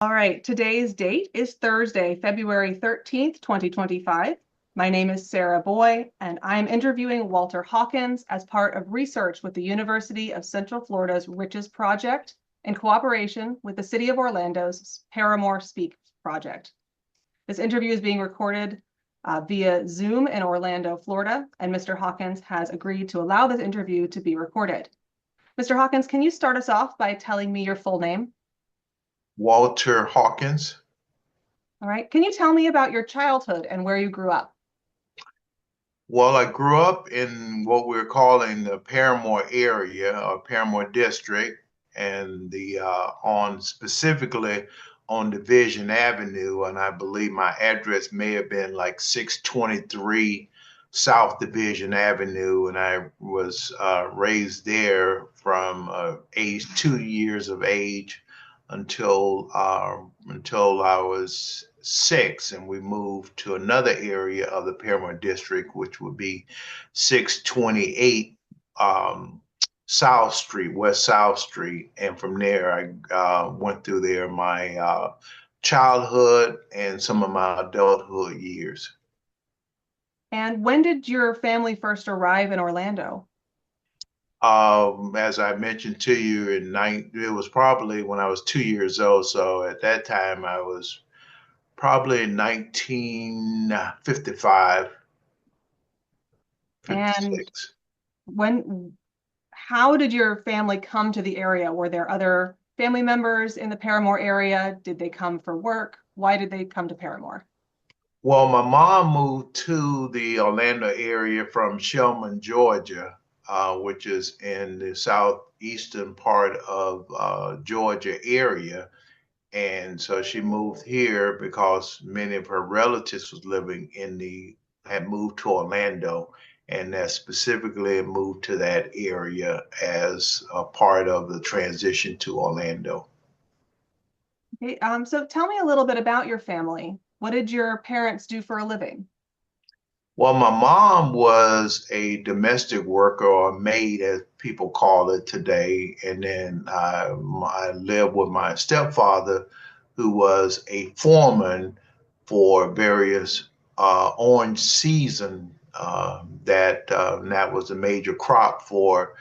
All right, today's date is Thursday, February 13th, 2025. My name is Sarah Boye, and I'm interviewing Walter Hawkins as part of research with the University of Central Florida's Riches Project in cooperation with the City of Orlando's Parramore Speaks project. This interview is being recorded via Zoom in Orlando, Florida, and Mr. Hawkins has agreed to allow this interview to be recorded. Mr. Hawkins, can you start us off by telling me your full name? Walter Hawkins. All right. Can you tell me about your childhood and where you grew up? Well, I grew up in what we're calling the Parramore area or Parramore district, and the on specifically on Division Avenue, and I believe my address may have been like 623 South Division Avenue, and I was raised there from age 2 years of age until I was six, and we moved to another area of the Parramore district, which would be 628 South Street, West South Street, and from there I went through there my childhood and some of my adulthood years. And when did your family first arrive in Orlando? As I mentioned to you, it was probably when I was 2 years old. So at that time, I was probably 1955, And 56. when, how did your family come to the area? Were there other family members in the Paramore area? Did they come for work? Why did they come to Paramore? Well, my mom moved to the Orlando area from Shelman, Georgia, which is in the southeastern part of Georgia area. And so she moved here because many of her relatives was living had moved to Orlando, and that specifically moved to that area as a part of the transition to Orlando. Okay, so tell me a little bit about your family. What did your parents do for a living? Well, my mom was a domestic worker or maid, as people call it today. And then I lived with my stepfather, who was a foreman for various orange season. That was a major crop for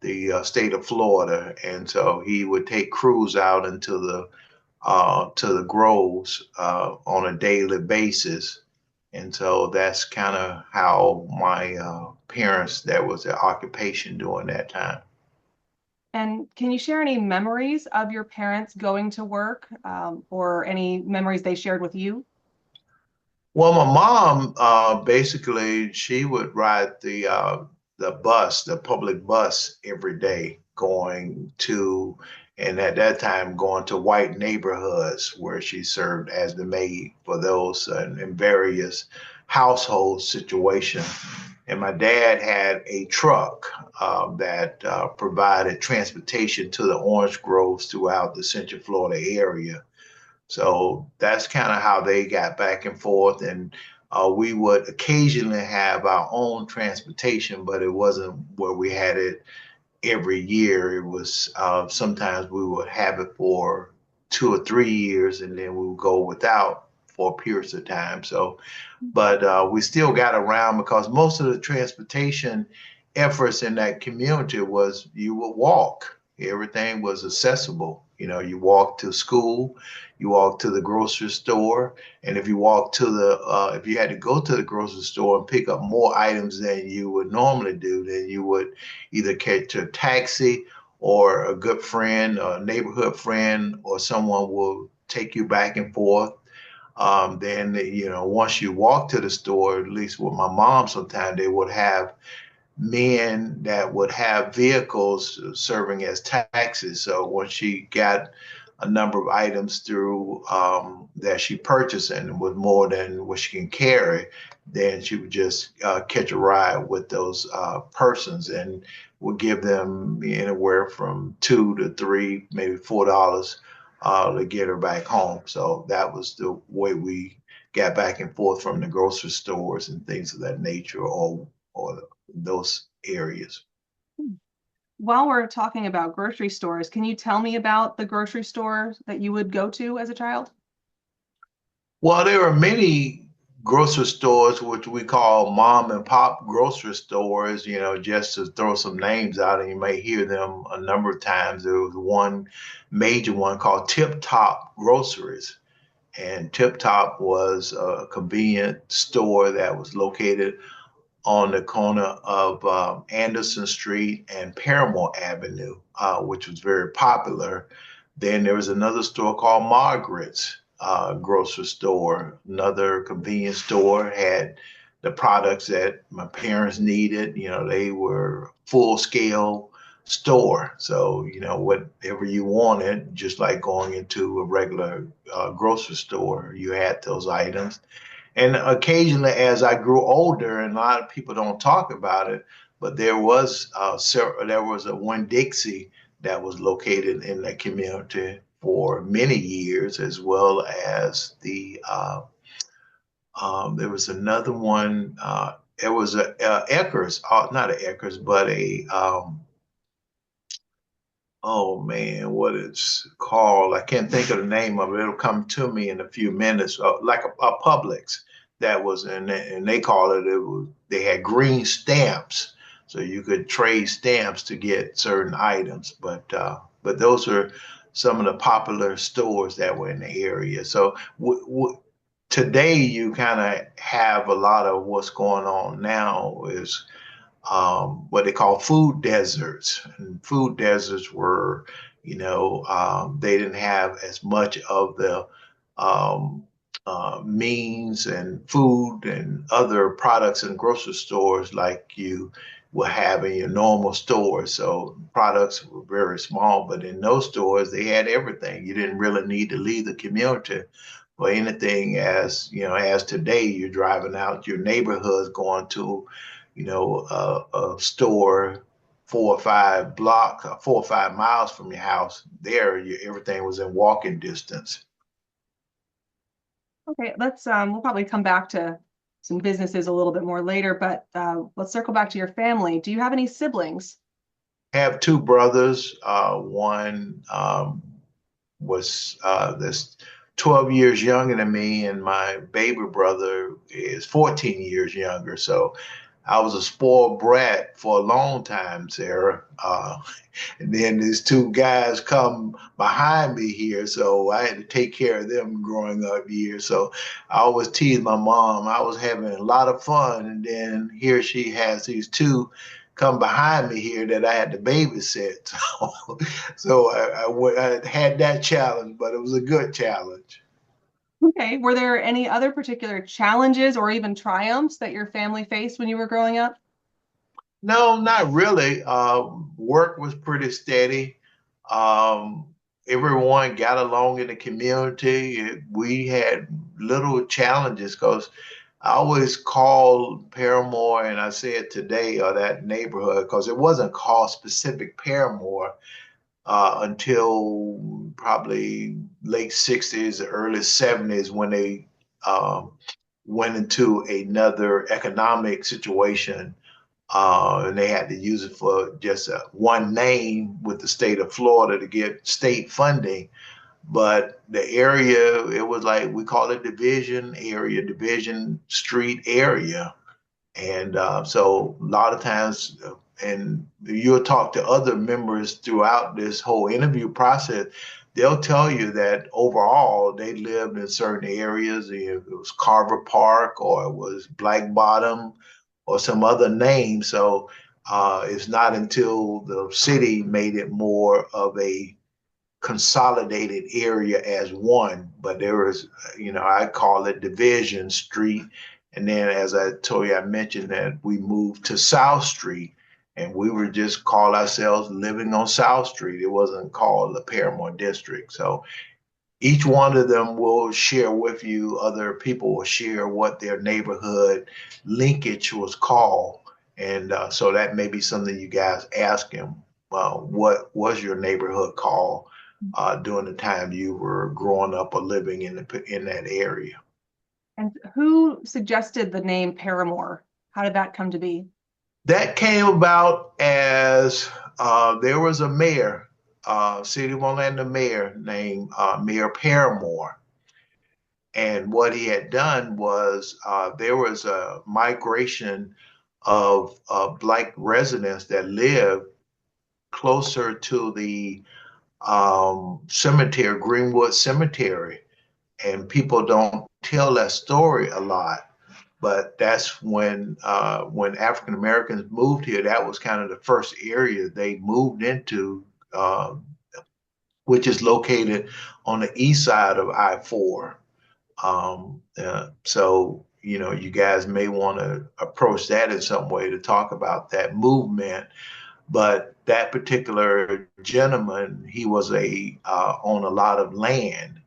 the state of Florida, and so he would take crews out into the to the groves on a daily basis. And so that's kind of how my parents, that was their occupation during that time. And can you share any memories of your parents going to work, or any memories they shared with you? Well, my mom basically she would ride the bus, the public bus every day going to, and at that time going to white neighborhoods where she served as the maid for those in various household situations. And my dad had a truck that provided transportation to the orange groves throughout the Central Florida area. So that's kind of how they got back and forth. And we would occasionally have our own transportation, but it wasn't where we had it every year. It was sometimes we would have it for 2 or 3 years and then we would go without for periods of time. So, but we still got around because most of the transportation efforts in that community was you would walk. Everything was accessible. You know, you walk to school, you walk to the grocery store, and if you had to go to the grocery store and pick up more items than you would normally do, then you would either catch a taxi or a good friend, or a neighborhood friend, or someone will take you back and forth. Then, once you walk to the store, at least with my mom, sometimes they would have men that would have vehicles serving as taxis. So once she got a number of items through that she purchased and was more than what she can carry, then she would just catch a ride with those persons and would give them anywhere from 2 to 3, maybe $4 to get her back home. So that was the way we got back and forth from the grocery stores and things of that nature, or those areas. while we're talking about grocery stores, can you tell me about the grocery store that you would go to as a child? Well, there are many grocery stores, which we call mom and pop grocery stores, just to throw some names out, and you may hear them a number of times. There was one major one called Tip Top Groceries. And Tip Top was a convenient store that was located on the corner of Anderson Street and Parramore Avenue, which was very popular. Then there was another store called Margaret's grocery store, another convenience store, had the products that my parents needed. They were full scale store. So, whatever you wanted, just like going into a regular grocery store, you had those items. And occasionally, as I grew older, and a lot of people don't talk about it, but there was a Winn Dixie that was located in the community for many years, as well as there was another one. There was a Eckers, not a Eckers, but oh man, what it's called. I can't think of the name of it. It'll come to me in a few minutes. Like a Publix that was in it, and they call they had green stamps. So you could trade stamps to get certain items. But those are some of the popular stores that were in the area. So today you kind of have a lot of what's going on now is what they call food deserts. And food deserts were, they didn't have as much of the means and food and other products in grocery stores like you will have in your normal stores. So products were very small, but in those stores, they had everything. You didn't really need to leave the community for anything as today you're driving out your neighborhoods going to a store 4 or 5 miles from your house. Everything was in walking distance. Okay, we'll probably come back to some businesses a little bit more later, but let's circle back to your family. Do you have any siblings? I have two brothers. One was this 12 years younger than me, and my baby brother is 14 years younger. So I was a spoiled brat for a long time, Sarah. And then these two guys come behind me here, so I had to take care of them growing up here. So I always tease my mom. I was having a lot of fun, and then here she has these two come behind me here that I had to babysit. So I had that challenge, but it was a good challenge. Okay, were there any other particular challenges or even triumphs that your family faced when you were growing up? No, not really. Work was pretty steady. Um, Everyone got along in the community. We had little challenges because I always called Parramore, and I say it today, or that neighborhood, because it wasn't called specific Parramore until probably late 60s, early 70s when they um, went into another economic situation and they had to use it for just one name with the state of Florida to get state funding. But the area, it was like we call it Division area, Division Street area. And so a lot of times, and you'll talk to other members throughout this whole interview process, they'll tell you that overall they lived in certain areas. If it was Carver Park or it was Black Bottom or some other name. So it's not until the city made it more of a consolidated area as one, but there was, I call it Division Street. And then, as I told you, I mentioned that we moved to South Street and we were just call ourselves living on South Street. It wasn't called the Parramore District. So each one of them will share with you, other people will share what their neighborhood linkage was called. And so that may be something you guys ask him. What was your neighborhood called during the time you were growing up or living in that area? And who suggested the name Paramore? How did that come to be? That came about as there was a mayor, City of Orlando mayor named Mayor Parramore. And what he had done was there was a migration of Black residents that lived closer to the cemetery, Greenwood Cemetery. And people don't tell that story a lot. But that's when African Americans moved here, that was kind of the first area they moved into, uh, which is located on the east side of I-4. So, you guys may want to approach that in some way to talk about that movement. But that particular gentleman, he was on a lot of land,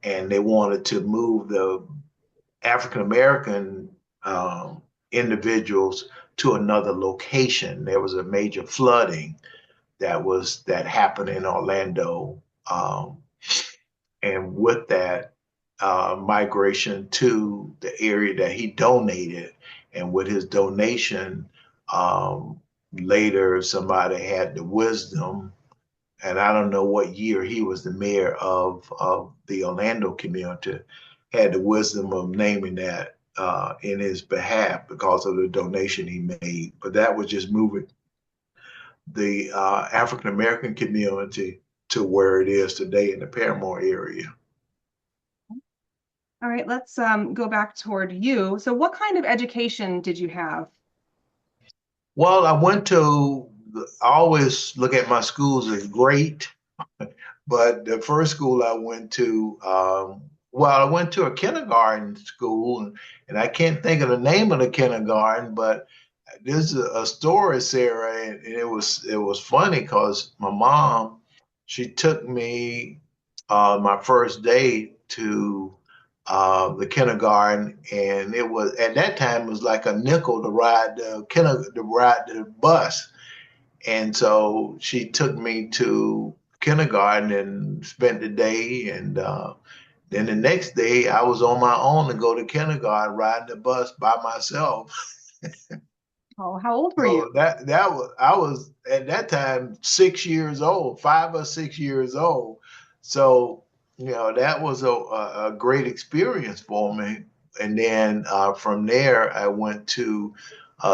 and they wanted to move the African American individuals to another location. There was a major flooding that happened in Orlando, and with that migration to the area that he donated, and with his donation, later somebody had the wisdom, and I don't know what year he was the mayor of the Orlando community, had the wisdom of naming that in his behalf because of the donation he made. But that was just moving the African American community to where it is today in the Parramore area. All right, let's go back toward you. So what kind of education did you have? Well, I always look at my schools as great, but the first school I went to, I went to a kindergarten school, and I can't think of the name of the kindergarten, but there's a story, Sarah, and it was funny because my mom, she took me my first day to the kindergarten, and it was at that time it was like a nickel to ride the bus, and so she took me to kindergarten and spent the day, and then the next day I was on my own to go to kindergarten riding the bus by myself. Oh, how old were you? So that was I was at that time 6 years old, 5 or 6 years old. So that was a great experience for me. And then from there, I went to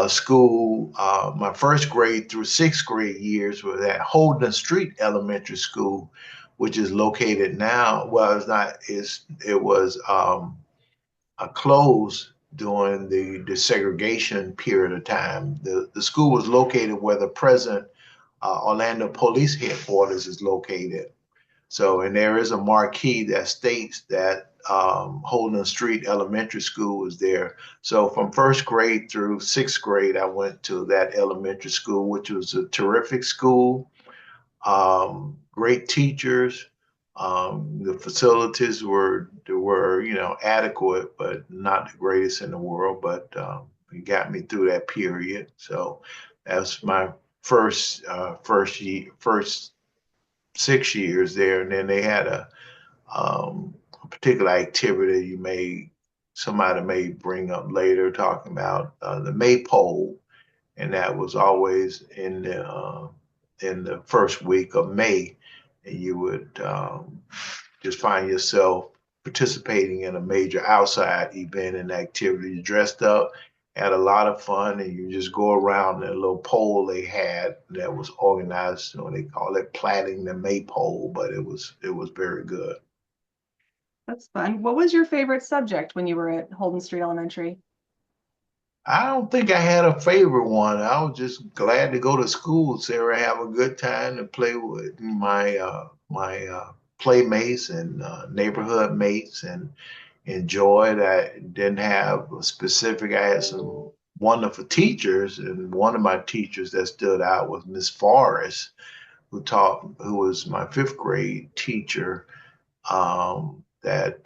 school. My first grade through sixth grade years was at Holden Street Elementary School, which is located now. Well, it's not. It was closed during the desegregation period of time. The school was located where the present Orlando Police Headquarters is located. So, and there is a marquee that states that Holden Street Elementary School is there. So, from first grade through sixth grade, I went to that elementary school, which was a terrific school. Great teachers. The facilities were adequate, but not the greatest in the world. But it got me through that period. So that's my first 6 years there, and then they had a particular activity somebody may bring up later, talking about the maypole, and that was always in the first week of May, and you would just find yourself participating in a major outside event and activity. You dressed up, had a lot of fun, and you just go around the little pole they had that was organized. They call it plaiting the maypole, but it was very good. That's fun. What was your favorite subject when you were at Holden Street Elementary? I don't think I had a favorite one. I was just glad to go to school, Sarah, have a good time and play with my playmates and neighborhood mates, and enjoyed. I didn't have a specific. I had some wonderful teachers, and one of my teachers that stood out was Miss Forrest, who was my fifth grade teacher. That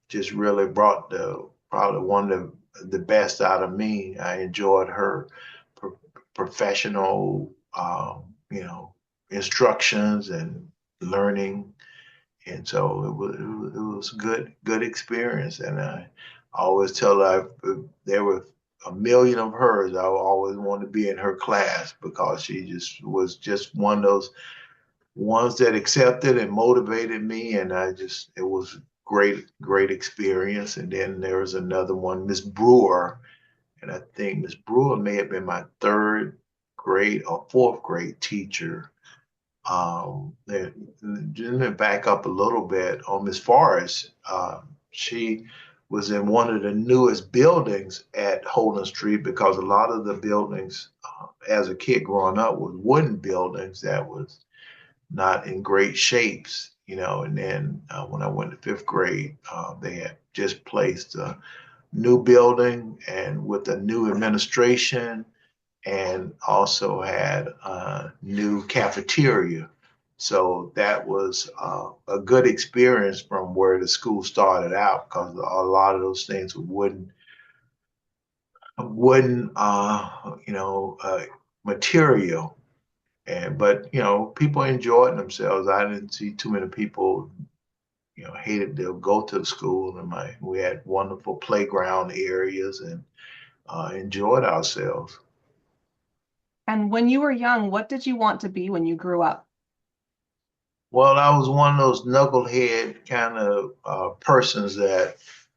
just really brought probably one of the best out of me. I enjoyed her pro- professional, instructions and learning, and so it was good experience. And I always tell her there were a million of hers. I always wanted to be in her class because she just was just one of those ones that accepted and motivated me, and it was great experience. And then there was another one, Miss Brewer, and I think Miss Brewer may have been my third grade or fourth grade teacher. Let me back up a little bit on Miss Forrest. She was in one of the newest buildings at Holden Street because a lot of the buildings, as a kid growing up, was wooden buildings that was not in great shapes, you know. And then when I went to fifth grade, they had just placed a new building and with a new administration, and also had a new cafeteria. So that was a good experience from where the school started out because a lot of those things wooden material. And but people enjoyed themselves. I didn't see too many people hated to go to the school, and we had wonderful playground areas and enjoyed ourselves. And when you were young, what did you want to be when you grew up? Well, I was one of those knucklehead kind of persons that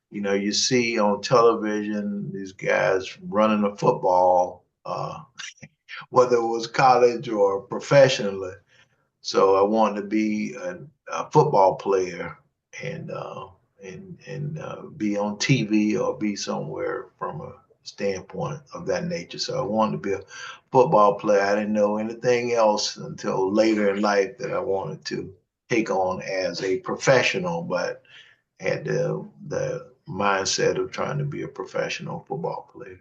you see on television, these guys running a football, whether it was college or professionally. So I wanted to be a football player and be on TV or be somewhere from a standpoint of that nature. So I wanted to be a football player. I didn't know anything else until later in life that I wanted to take on as a professional, but had the mindset of trying to be a professional football player.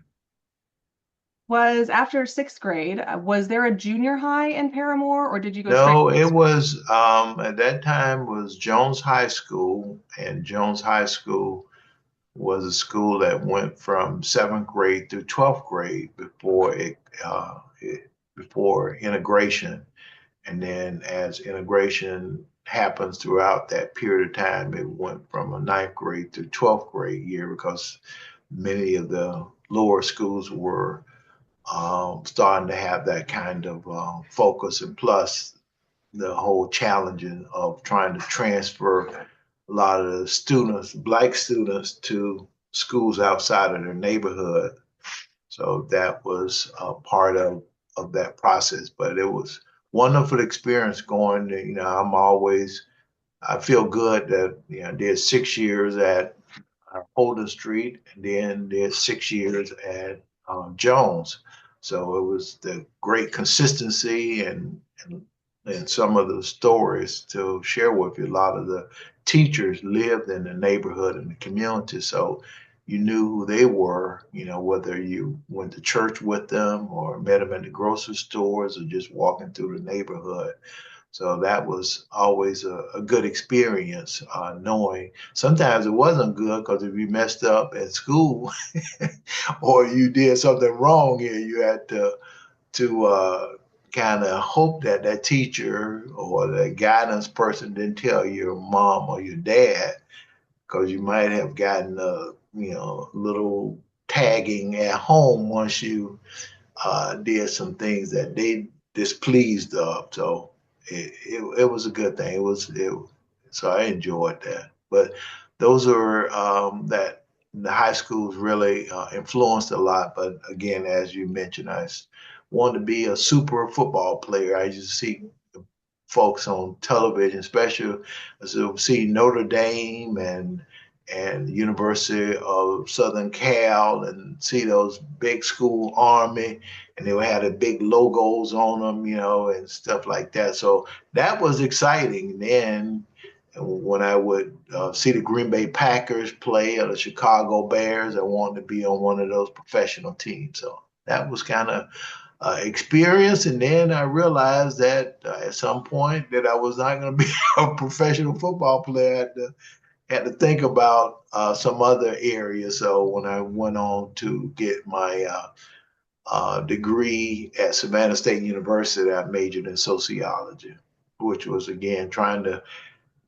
Was after sixth grade, was there a junior high in Parramore, or did you go straight No, to high it school? was at that time was Jones High School, and Jones High School was a school that went from seventh grade through 12th grade before integration. And then as integration happens throughout that period of time, it went from a ninth grade to 12th grade year because many of the lower schools were starting to have that kind of focus. And plus, the whole challenging of trying to transfer a lot of the students, black students, to schools outside of their neighborhood. So that was part of that process. But it was wonderful experience going. I feel good that I did 6 years at Holden Street, and then did 6 years at Jones. So it was the great consistency and some of the stories to share with you. A lot of the teachers lived in the neighborhood and the community, so you knew who they were, whether you went to church with them or met them at the grocery stores or just walking through the neighborhood. So that was always a good experience, knowing sometimes it wasn't good because if you messed up at school or you did something wrong here, you had to kind of hope that that teacher or the guidance person didn't tell your mom or your dad because you might have gotten a little tagging at home once you did some things that they displeased of. So it was a good thing. So I enjoyed that. But those are that the high schools really influenced a lot. But again, as you mentioned, wanted to be a super football player. I used to see folks on television, especially as I see Notre Dame and University of Southern Cal, and see those big school Army, and they would have the big logos on them, and stuff like that. So that was exciting. Then when I would see the Green Bay Packers play or the Chicago Bears, I wanted to be on one of those professional teams. So that was kind of experience. And then I realized that at some point that I was not going to be a professional football player. I had to think about some other areas. So when I went on to get my degree at Savannah State University, I majored in sociology, which was again trying to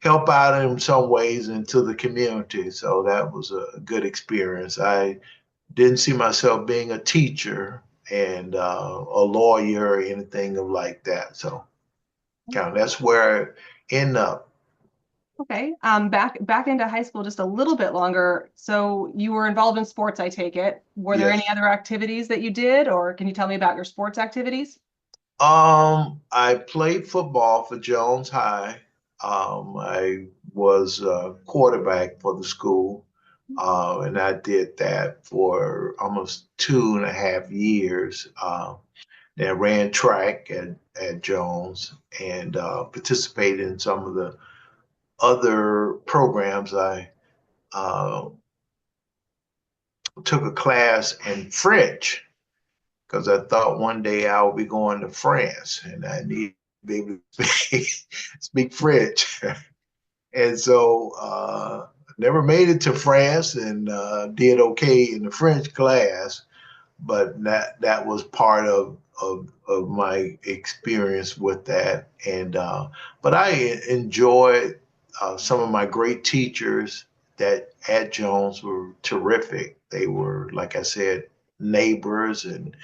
help out in some ways into the community. So that was a good experience. I didn't see myself being a teacher and a lawyer or anything of like that. So kind of that's where I end up. Okay. Back into high school just a little bit longer. So you were involved in sports, I take it. Were there any Yes. other activities that you did, or can you tell me about your sports activities? I played football for Jones High. I was a quarterback for the school, and I did that for almost 2.5 years. Then ran track at Jones and participated in some of the other programs. I uh, took a class in French because I thought one day I would be going to France and I need to be able to speak French. And so never made it to France and did okay in the French class, but that was part of my experience with that. And but I enjoyed some of my great teachers that at Jones were terrific. They were, like I said, neighbors and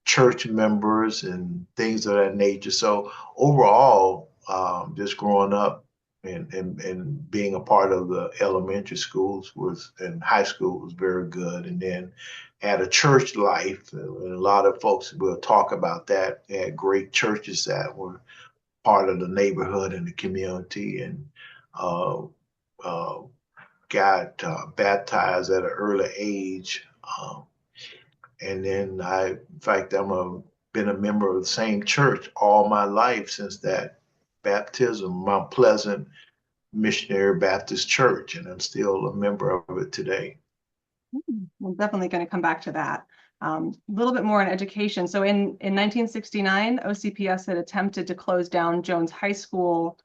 church members and things of that nature. So overall, just growing up and being a part of the elementary schools was and high school was very good. And then had a church life, and a lot of folks will talk about that. They had great churches that were part of the neighborhood and the community, and uh, uh, got baptized at an early age. And then in fact, been a member of the same church all my life since that baptism, Mount Pleasant Missionary Baptist Church, and I'm still a member of it today. We're definitely going to come back to that. A little bit more on education. So in 1969, OCPS had attempted to close down Jones High School.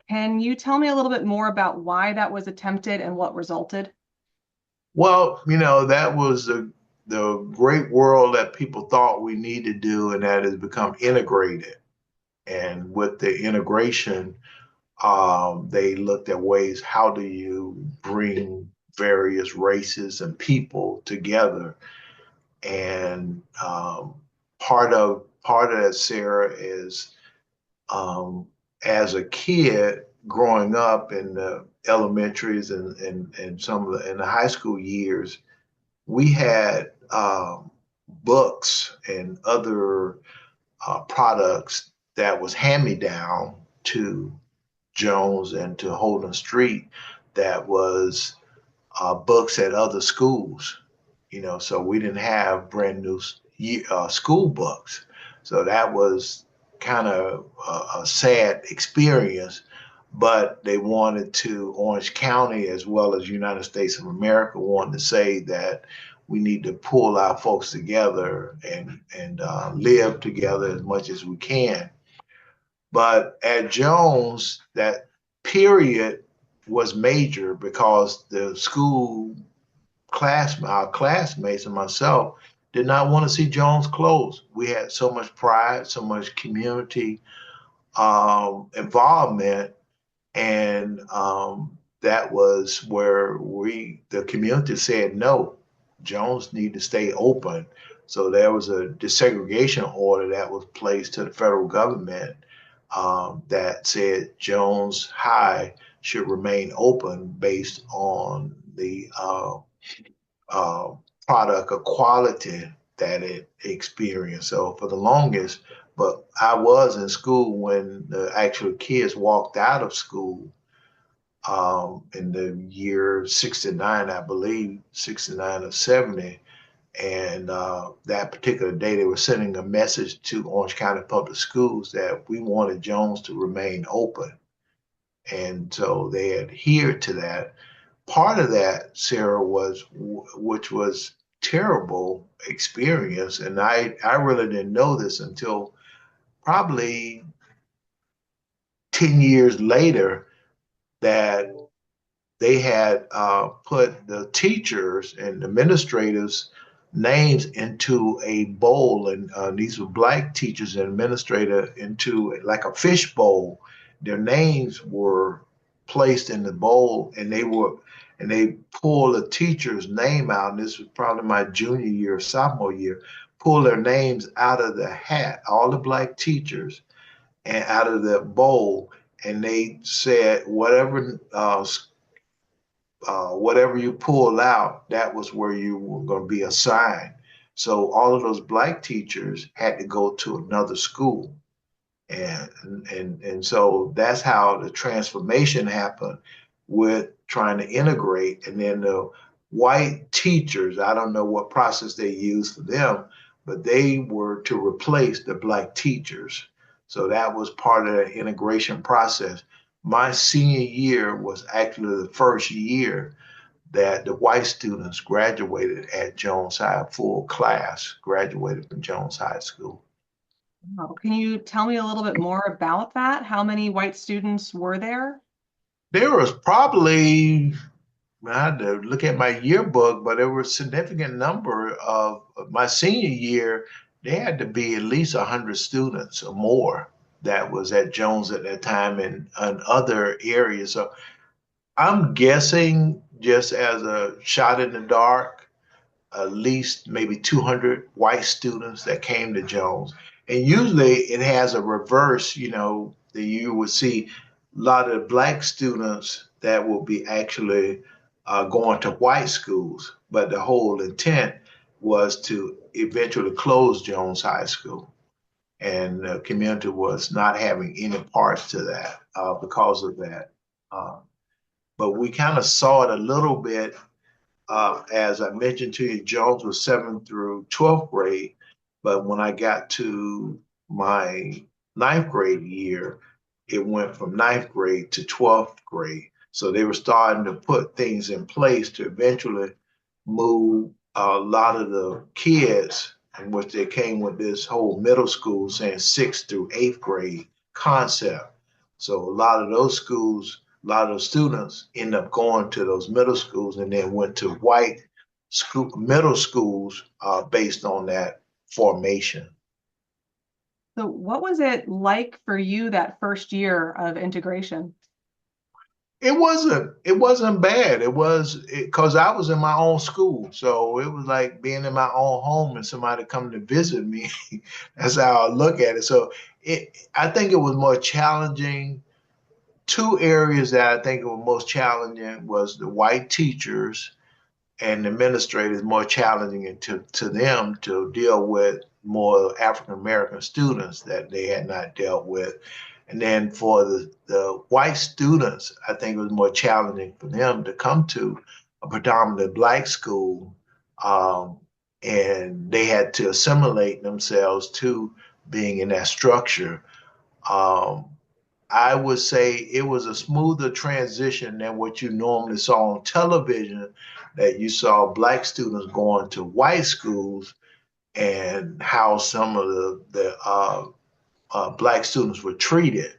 Can you tell me a little bit more about why that was attempted and what resulted? Well, that was the great world that people thought we need to do, and that has become integrated. And with the integration, they looked at ways how do you bring various races and people together. And part of that, Sarah, is as a kid growing up in the elementaries and some of the in the high school years, we had books and other products that was hand me down to Jones and to Holden Street that was books at other schools. So we didn't have brand new school books. So that was kind of a sad experience. But they wanted to, Orange County as well as United States of America wanted to say that we need to pull our folks together and live together as much as we can. But at Jones, that period was major because the school our classmates and myself did not want to see Jones close. We had so much pride, so much community involvement, and that was where the community said no, Jones need to stay open. So there was a desegregation order that was placed to the federal government that said Jones High should remain open based on the uh, product of quality that it experienced. So for the longest, but I was in school when the actual kids walked out of school in the year 69, I believe, 69 or 70. And that particular day, they were sending a message to Orange County Public Schools that we wanted Jones to remain open. And so they adhered to that. Part of that, Sarah, which was terrible experience. And I really didn't know this until probably 10 years later that they had put the teachers and administrators' names into a bowl, and these were black teachers and administrator into like a fish bowl. Their names were placed in the bowl, and and they pull a teacher's name out, and this was probably my junior year, sophomore year, pull their names out of the hat, all the black teachers, and out of the bowl, and they said whatever you pulled out, that was where you were going to be assigned. So all of those black teachers had to go to another school. And so that's how the transformation happened with trying to integrate. And then the white teachers, I don't know what process they used for them, but they were to replace the black teachers. So that was part of the integration process. My senior year was actually the first year that the white students graduated at Jones High, full class graduated from Jones High School. Wow. Can you tell me a little bit more about that? How many white students were there? There was probably, I had to look at my yearbook, but there were a significant number of my senior year. There had to be at least 100 students or more that was at Jones at that time and other areas. So I'm guessing, just as a shot in the dark, at least maybe 200 white students that came to Jones. And usually it has a reverse, that you would see a lot of black students that will be actually going to white schools. But the whole intent was to eventually close Jones High School. And the community was not having any parts to that because of that. But we kind of saw it a little bit. As I mentioned to you, Jones was 7th through 12th grade. But when I got to my 9th grade year, it went from 9th grade to 12th grade. So they were starting to put things in place to eventually move a lot of the kids, in which they came with this whole middle school saying 6th through 8th grade concept. So a lot of those schools, a lot of those students end up going to those middle schools and then went to white school, middle schools based on that formation. So what was it like for you that first year of integration? It wasn't bad. It was because I was in my own school. So it was like being in my own home and somebody coming to visit me. That's how I look at it. So I think it was more challenging. Two areas that I think were most challenging was the white teachers and administrators, more challenging to them to deal with more African American students that they had not dealt with. And then for the white students, I think it was more challenging for them to come to a predominantly black school, um, and they had to assimilate themselves to being in that structure. Um, I would say it was a smoother transition than what you normally saw on television, that you saw black students going to white schools and how some of the black students were treated.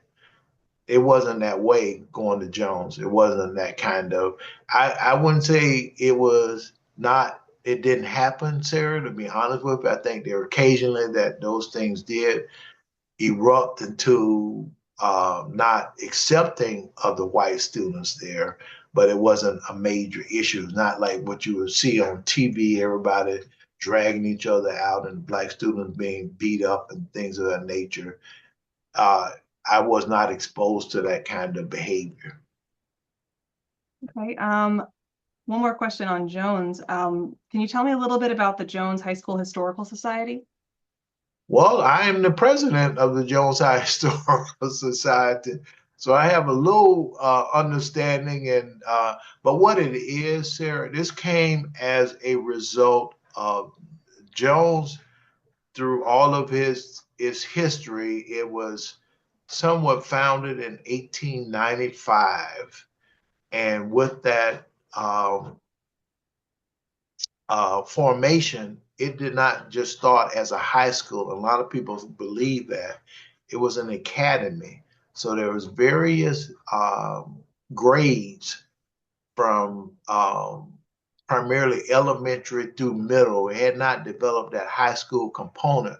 It wasn't that way going to Jones. It wasn't that kind of, I wouldn't say it was not, it didn't happen, Sarah, to be honest with you. I think there were occasionally that those things did erupt into not accepting of the white students there, but it wasn't a major issue. It's not like what you would see on TV, everybody dragging each other out and black students being beat up and things of that nature. Uh, I was not exposed to that kind of behavior. Okay. One more question on Jones. Can you tell me a little bit about the Jones High School Historical Society? Well, I am the president of the Jones High Historical Society, so I have a little understanding. But what it is, Sarah, this came as a result of Jones through all of his history. It was somewhat founded in 1895, and with that formation, it did not just start as a high school. A lot of people believe that it was an academy. So there was various grades from primarily elementary through middle. It had not developed that high school component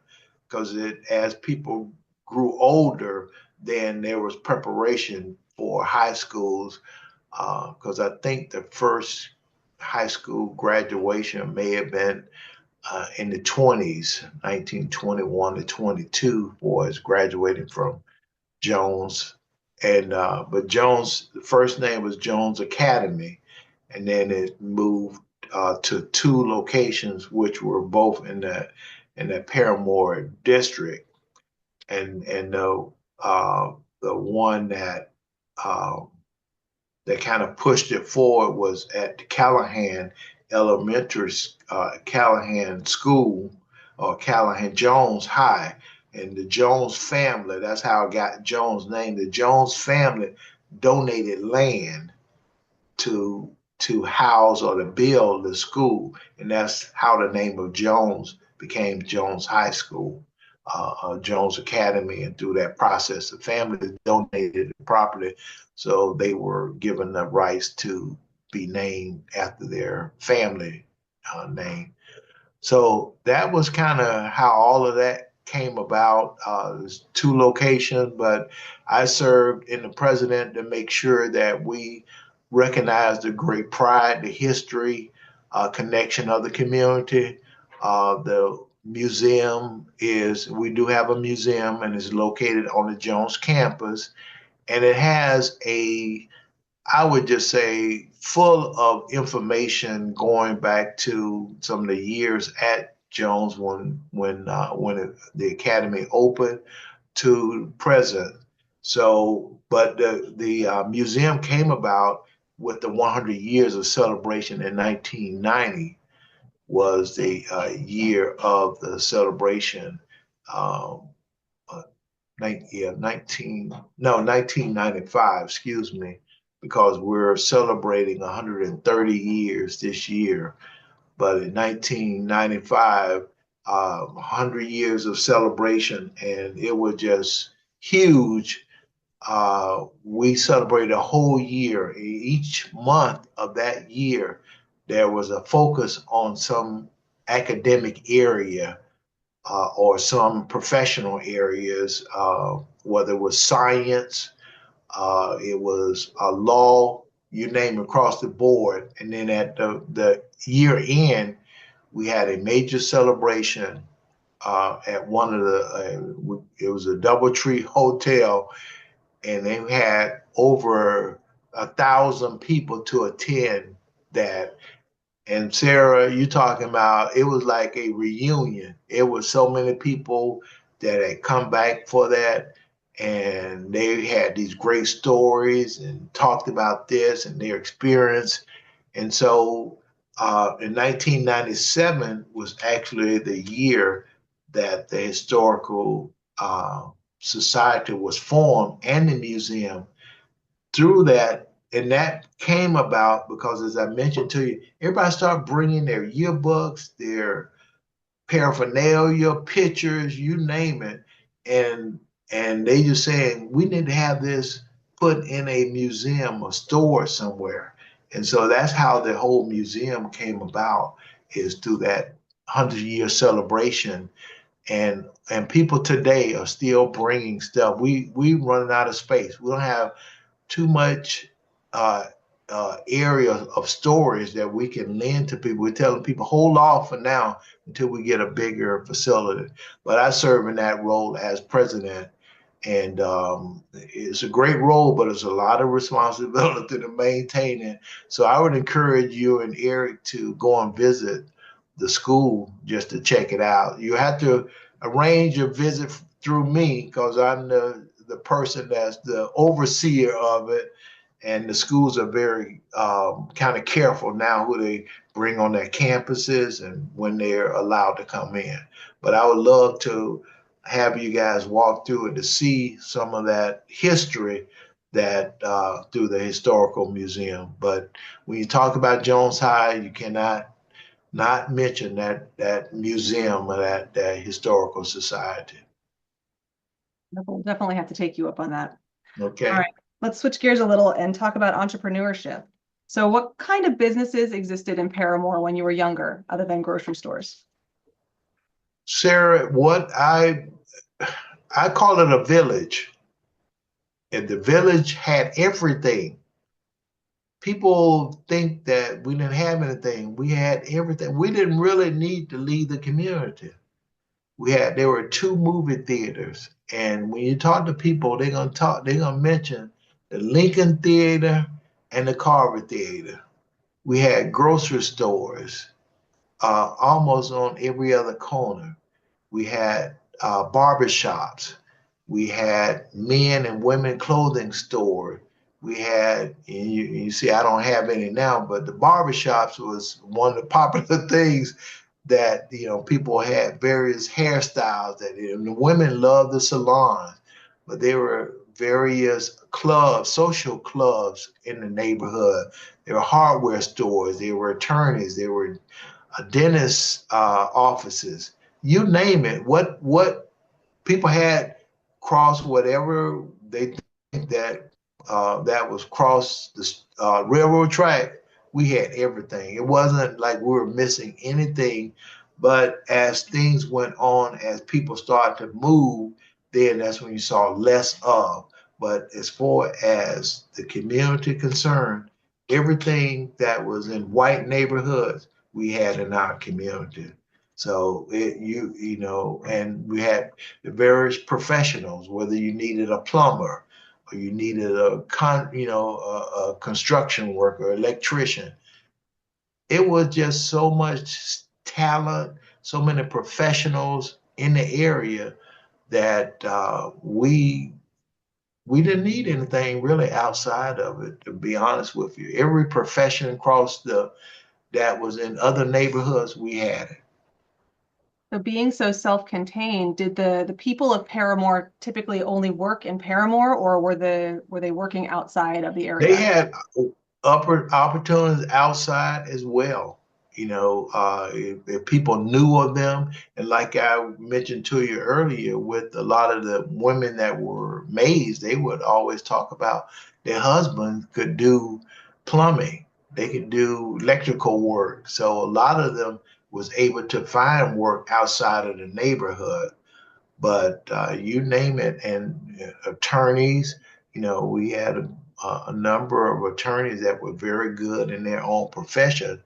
because as people grew older, then there was preparation for high schools. because I think the first high school graduation may have been in the 20s, 1921 to 22 boys graduating from Jones. And but Jones, the first name was Jones Academy, and then it moved to two locations, which were both in the Parramore district, and the one uh, that kind of pushed it forward was at the Callahan Elementary, Callahan School, or Callahan Jones High. And the Jones family, that's how it got Jones' name. The Jones family donated land to house or to build the school, and that's how the name of Jones became Jones High School, Jones Academy. And through that process, the family donated the property, so they were given the rights to be named after their family name. So that was kind of how all of that came about. There's two locations, but I served in the president to make sure that we recognize the great pride, the history, connection of the community. The museum we do have a museum, and it's located on the Jones campus, and it has I would just say, full of information going back to some of the years at Jones the academy opened to present. So, but the museum came about with the 100 years of celebration in 1990 was the year of the celebration. Um, 1995, excuse me, because we're celebrating 130 years this year. But in 1995, 100 years of celebration, and it was just huge. We celebrated a whole year. Each month of that year, there was a focus on some academic area or some professional areas, whether it was science, it was law, you name it, across the board. And then at the year end, we had a major celebration at one of it was a DoubleTree Hotel, and they had over 1,000 people to attend that. And Sarah, you talking about it was like a reunion. It was so many people that had come back for that, and they had these great stories and talked about this and their experience. And so in 1997 was actually the year that the Historical Society was formed and the museum. Through that, and that came about because, as I mentioned to you, everybody started bringing their yearbooks, their paraphernalia, pictures, you name it, and they just saying we need to have this put in a museum or store somewhere. And so that's how the whole museum came about, is through that 100-year celebration. And people today are still bringing stuff. We running out of space. We don't have too much uh, area of storage that we can lend to people. We're telling people hold off for now until we get a bigger facility. But I serve in that role as president, and it's a great role, but it's a lot of responsibility to maintain it. So I would encourage you and Eric to go and visit the school just to check it out. You have to arrange your visit through me because I'm the person that's the overseer of it, and the schools are very kind of careful now who they bring on their campuses and when they're allowed to come in. But I would love to have you guys walk through it to see some of that history that through the historical museum. But when you talk about Jones High, you cannot not mention that museum or that historical society. We'll definitely have to take you up on that. Okay. All right, let's switch gears a little and talk about entrepreneurship. So what kind of businesses existed in Parramore when you were younger, other than grocery stores? Sarah, what I call it a village. And the village had everything. people think that we didn't have anything. We had everything. We didn't really need to leave the community. There were two movie theaters, and when you talk to people, they're gonna mention the Lincoln Theater and the Carver Theater. We had grocery stores almost on every other corner. We had barbershops. We had men and women clothing store. We had, you see, I don't have any now, but the barbershops was one of the popular things that, people had various hairstyles and the women loved the salons, but there were various clubs, social clubs in the neighborhood. There were hardware stores, there were attorneys, there were dentist offices, you name it. What people had crossed whatever they think that was cross the railroad track. We had everything. It wasn't like we were missing anything. But as things went on, as people started to move, then that's when you saw less of. But as far as the community concerned, everything that was in white neighborhoods, we had in our community. So and we had the various professionals, whether you needed a plumber or you needed a construction worker, electrician. It was just so much talent, so many professionals in the area that we didn't need anything really outside of it. To be honest with you, every profession across that was in other neighborhoods, we had it. So being so self-contained, did the people of Parramore typically only work in Parramore, or were they working outside of the They area? had upper opportunities outside as well. If people knew of them, and like I mentioned to you earlier, with a lot of the women that were maids, they would always talk about their husbands could do plumbing, they could do electrical work. So a lot of them was able to find work outside of the neighborhood. But you name it, and attorneys, we had a number of attorneys that were very good in their own profession,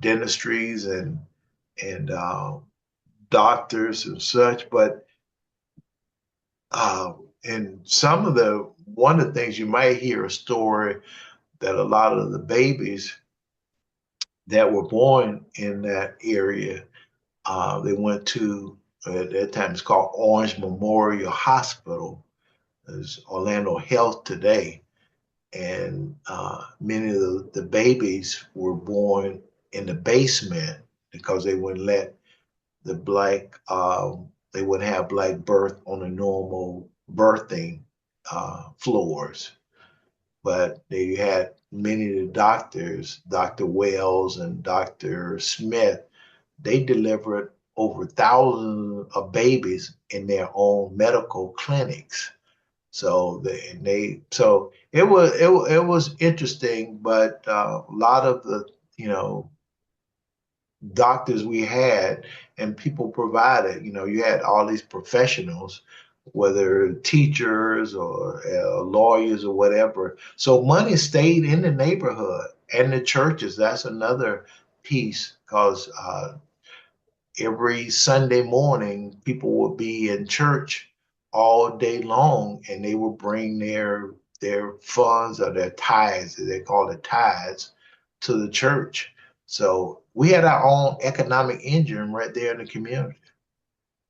dentistries and doctors and such. But in some of the one of the things you might hear a story that a lot of the babies that were born in that area, they went to at that time it's called Orange Memorial Hospital. It's Orlando Health today, and many of the babies were born in the basement because they wouldn't let the black they wouldn't have black birth on the normal birthing floors. But they had many of the doctors, Dr. Wells and Dr. Smith, they delivered over thousands of babies in their own medical clinics. So it was interesting, but a lot of the you know doctors we had and people provided. You had all these professionals, whether teachers or lawyers or whatever. So money stayed in the neighborhood and the churches. That's another piece because every Sunday morning, people would be in church all day long, and they would bring their funds or their tithes, as they call it tithes, to the church. So we had our own economic engine right there in the community.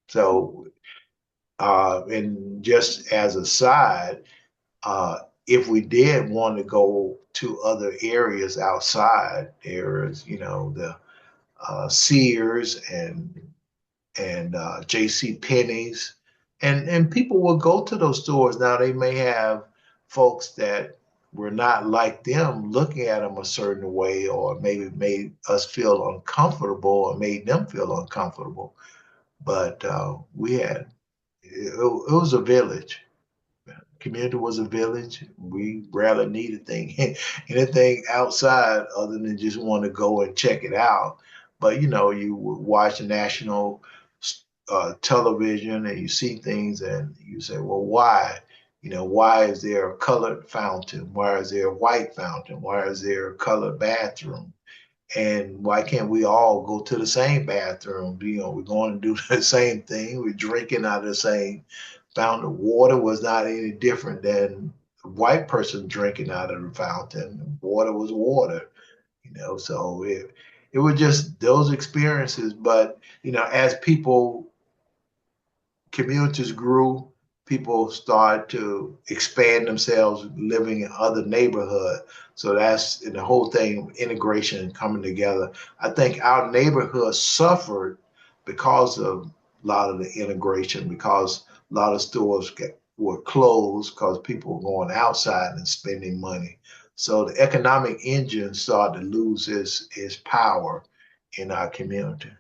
So, and just as a side, if we did want to go to other areas outside, there's, the Sears and J.C. Penney's, and people will go to those stores. Now they may have folks that were not like them looking at them a certain way, or maybe made us feel uncomfortable or made them feel uncomfortable. But it was a village. Community was a village. We rarely needed anything outside other than just want to go and check it out. But you would watch national television and you see things and you say, well, why? Why is there a colored fountain? Why is there a white fountain? Why is there a colored bathroom? And why can't we all go to the same bathroom? We're going to do the same thing. We're drinking out of the same fountain. Water was not any different than a white person drinking out of the fountain. Water was water. So it was just those experiences. But, as communities grew, people started to expand themselves, living in other neighborhoods. So that's in the whole thing, integration and coming together. I think our neighborhood suffered because of a lot of the integration, because a lot of stores were closed because people were going outside and spending money. So the economic engine started to lose its power in our community.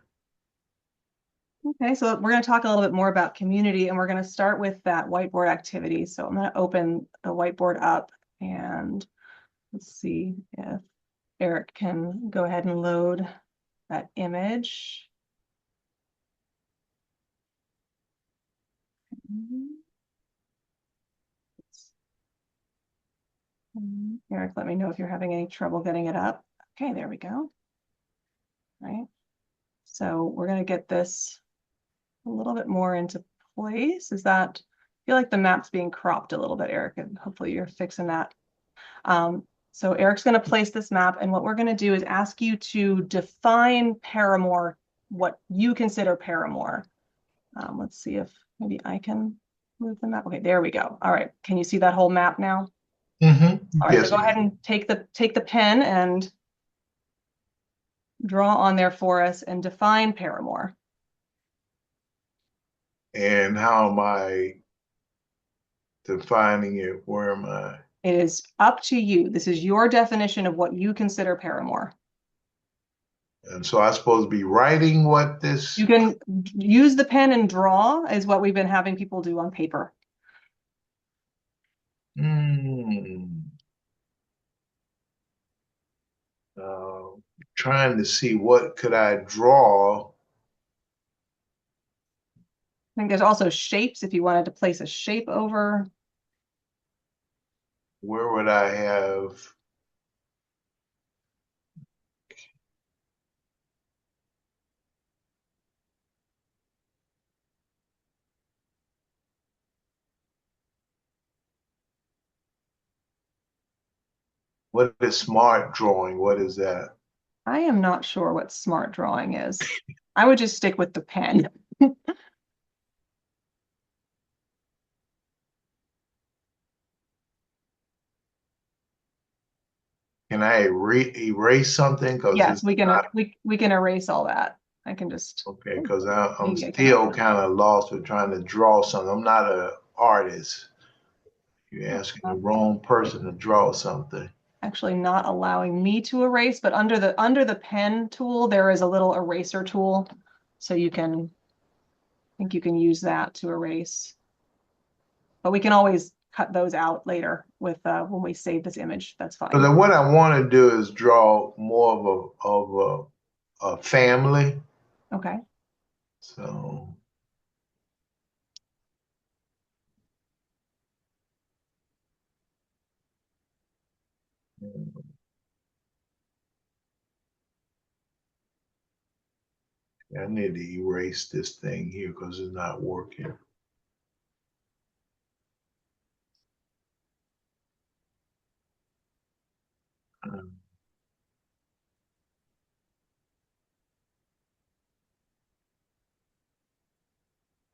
Okay, so we're going to talk a little bit more about community, and we're going to start with that whiteboard activity. So I'm going to open the whiteboard up, and let's see if Eric can go ahead and load that image. Eric, let me know if you're having any trouble getting it up. Okay, there we go. Right. So we're going to get this a little bit more into place. I feel like the map's being cropped a little bit, Eric, and hopefully you're fixing that. So Eric's going to place this map, and what we're going to do is ask you to define Parramore, what you consider Parramore. Let's see if maybe I can move the map. Okay, there we go. All right, can you see that whole map now? Mm-hmm. All right, so go ahead and take the pen and draw on there for us and define Parramore. And how am I defining it? Where am I? It is up to you. This is your definition of what you consider Parramore. And so I'm supposed to be writing what this. You can use the pen and draw is what we've been having people do on paper. Trying to see what could I draw. I think there's also shapes if you wanted to place a shape over. Where would I have? What is smart drawing? What is that? I am not sure what smart drawing is. I would just stick with the pen. Can I erase something? Because Yes, it's not we can erase all that. I can just okay. Because I'm maybe I still can. kind of lost with trying to draw something. I'm not an artist. You're asking the wrong person to draw something. Actually not allowing me to erase, but under the pen tool, there is a little eraser tool. So I think you can use that to erase. But we can always cut those out later with when we save this image. That's fine. Because what I want to do is draw more of a family. Okay. So I need to erase this thing here because it's not working.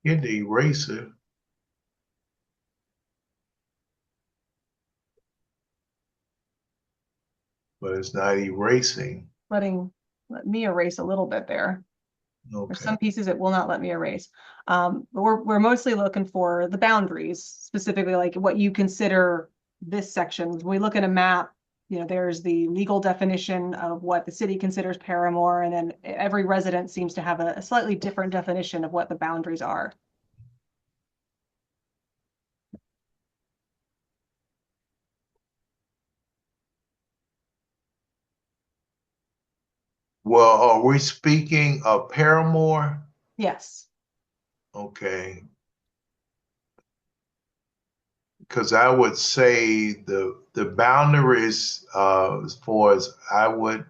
Get the eraser. But it's not erasing. Let me erase a little bit there. Okay. There's some pieces it will not let me erase. But we're mostly looking for the boundaries, specifically like what you consider this section. When we look at a map, there's the legal definition of what the city considers Parramore, and then every resident seems to have a slightly different definition of what the boundaries are. Well, are we speaking of Parramore? Yes. Okay. because I would say the boundaries, as far as I would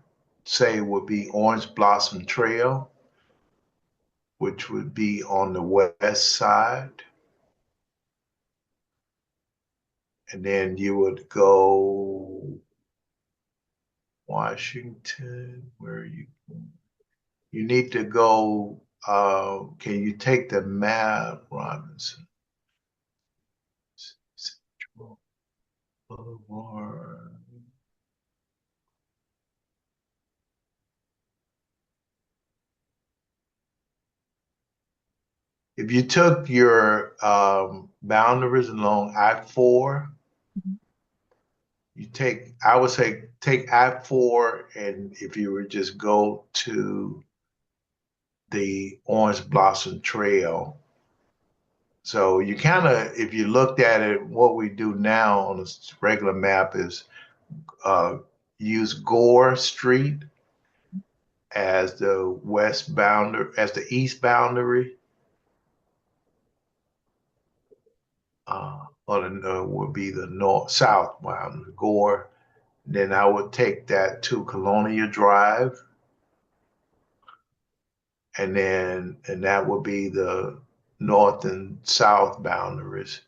say, would be Orange Blossom Trail, which would be on the west side, and then you would go Washington. Where are you? You need to go. Can you take the map, Robinson? Central Boulevard. If you took your boundaries along I-4, Mhm. I would say take I-4, and if you would just go to the Orange Blossom Trail. So you kind of, if you looked at it, what we do now on a regular map is uh, use Gore Street as the west boundary, as the east boundary, or would be the north south boundary, Gore. Then I would take that to Colonial Drive, and that would be the north and south boundaries.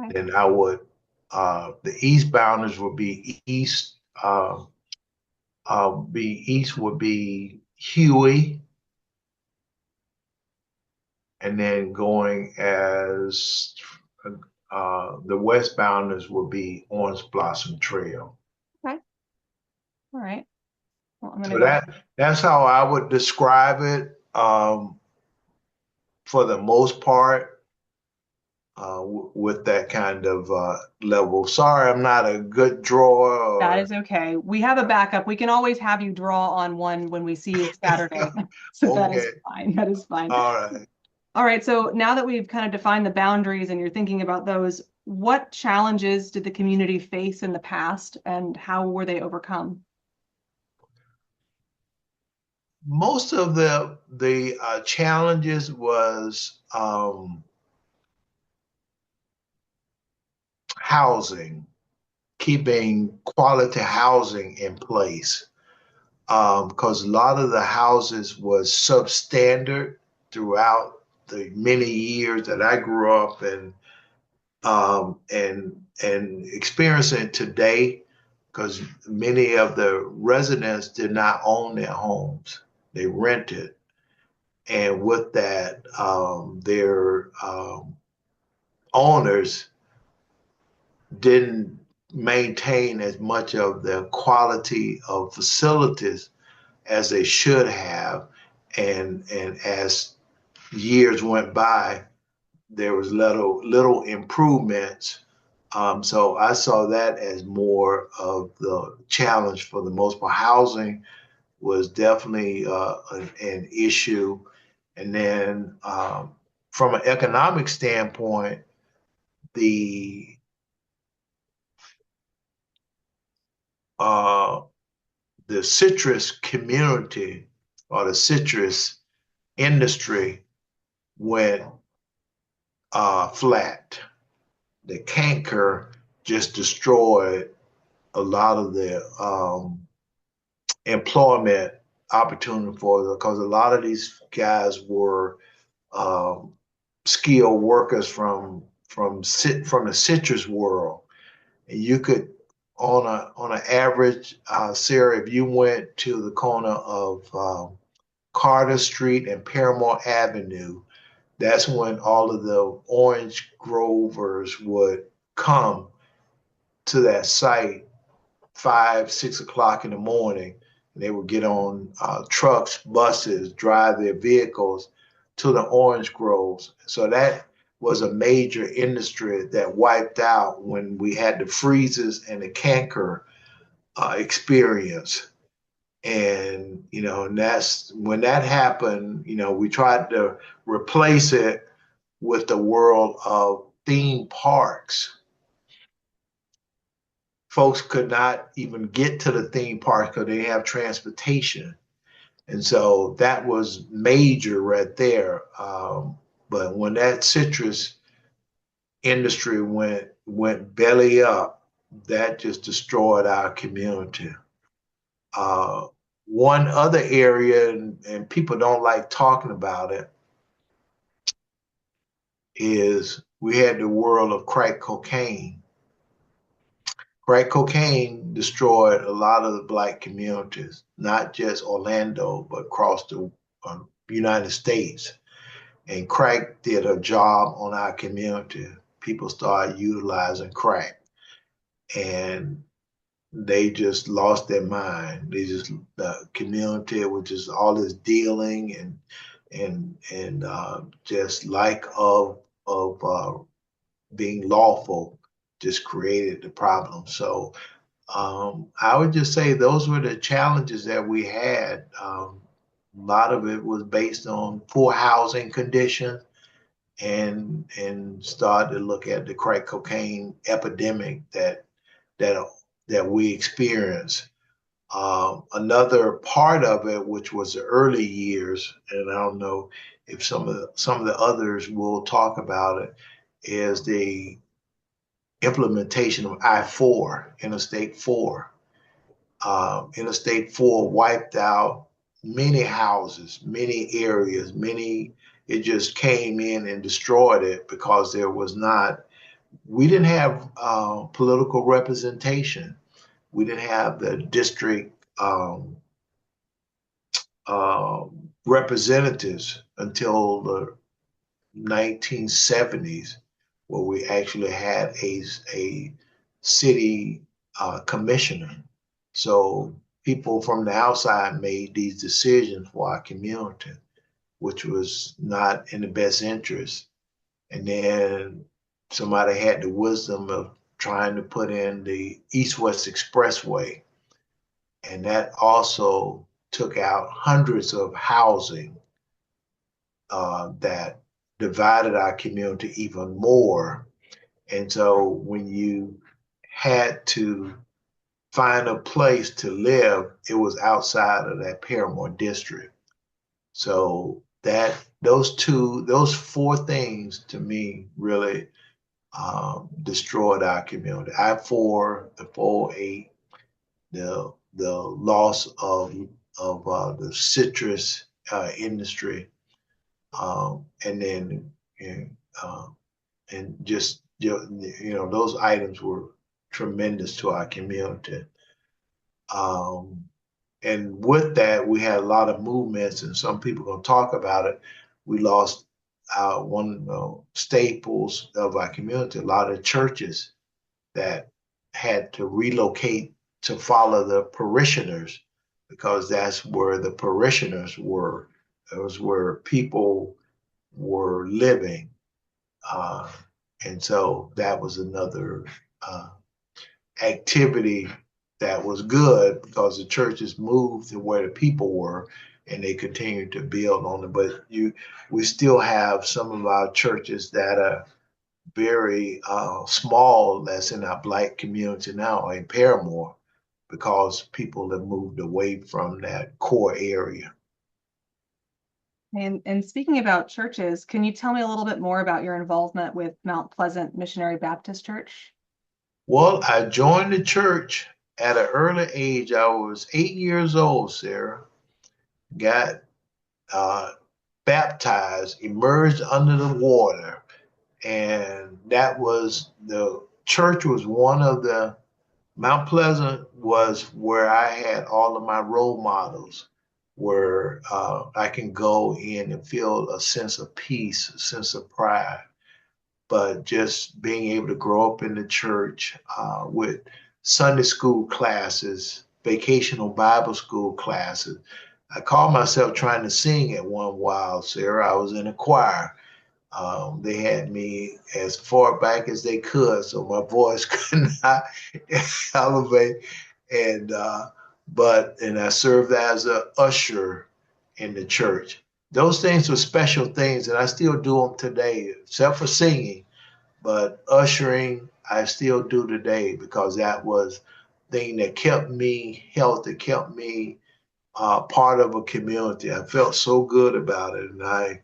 Okay. Then I would the east boundaries would be east. Be east would be Huey, and then going as the west boundaries would be Orange Blossom Trail. Okay. All right. Well, I'm going to So go ahead. that's how I would describe it, for the most part, with that kind of level. Sorry, I'm not a good drawer. That Or is okay. We have a backup. We can always have you draw on one when we see you Saturday. So that is Okay, fine. That is fine. all right. All right. So now that we've kind of defined the boundaries and you're thinking about those, what challenges did the community face in the past and how were they overcome? Most of the challenges was housing, keeping quality housing in place, because a lot of the houses was substandard throughout the many years that I grew up and experiencing today, because many of the residents did not own their homes; they rented, and with that, their owners didn't maintain as much of the quality of facilities as they should have, and as years went by, there was little improvements. So I saw that as more of the challenge for the most part. Housing was definitely an issue, and then from an economic standpoint, the uh, the citrus community or the citrus industry went flat. The canker just destroyed a lot of the employment opportunity for, because a lot of these guys were um, skilled workers from the citrus world, and you could on an average, Sarah, if you went to the corner of Carter Street and Parramore Avenue, that's when all of the orange grovers would come to that site 5, 6 o'clock in the morning. And they would get on trucks, buses, drive their vehicles to the orange groves. So that was a major industry that wiped out when we had the freezes and the canker experience. And and that's when that happened. We tried to replace it with the world of theme parks. Folks could not even get to the theme park because they didn't have transportation. And so that was major right there. But when that citrus industry went belly up, that just destroyed our community. Uh, One other area, and people don't like talking about it, is we had the world of crack cocaine. Crack cocaine destroyed a lot of the Black communities, not just Orlando, but across the United States. And crack did a job on our community. People started utilizing crack, and they just lost their mind. The community was just all this dealing and just lack of being lawful just created the problem. So I would just say those were the challenges that we had. A lot of it was based on poor housing conditions, and started to look at the crack cocaine epidemic that that we experienced. Another part of it, which was the early years, and I don't know if some of the others will talk about it, is the implementation of I-4, Interstate 4. Interstate 4 wiped out many houses, many areas, it just came in and destroyed it because we didn't have political representation. We didn't have the district representatives until the 1970s, where we actually had a city commissioner. So people from the outside made these decisions for our community, which was not in the best interest. And then somebody had the wisdom of trying to put in the East-West Expressway. And that also took out hundreds of housing that divided our community even more. And so when you had to find a place to live, it was outside of that Parramore district. So those four things to me really destroyed our community. I-4, the 408, the loss of the citrus industry, and then and just those items were tremendous to our community. And with that, we had a lot of movements, and some people are going to talk about it. We lost one of the staples of our community, a lot of churches that had to relocate to follow the parishioners, because that's where the parishioners were. It was where people were living. And so that was another activity that was good, because the churches moved to where the people were, and they continued to build on it. But we still have some of our churches that are very small, that's in our Black community now in Parramore, because people have moved away from that core area. And speaking about churches, can you tell me a little bit more about your involvement with Mount Pleasant Missionary Baptist Church? Well, I joined the church at an early age. I was 8 years old, Sarah. Got baptized, emerged under the water, and the church was one of the Mount Pleasant was where I had all of my role models, where I can go in and feel a sense of peace, a sense of pride. But just being able to grow up in the church with Sunday school classes, vacational Bible school classes. I called myself trying to sing at one while, Sarah. I was in a choir. They had me as far back as they could, so my voice could not elevate. And I served as an usher in the church. Those things were special things, and I still do them today, except for singing. But ushering, I still do today, because that was the thing that kept me healthy, kept me part of a community. I felt so good about it, and I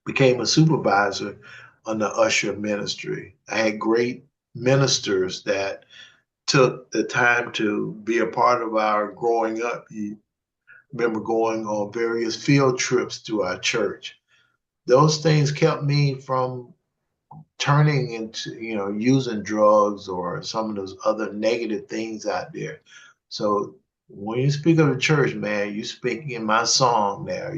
became a supervisor on the usher ministry. I had great ministers that took the time to be a part of our growing up. You remember going on various field trips to our church. Those things kept me from turning into, using drugs or some of those other negative things out there. So when you speak of the church, man, you speak in my song there.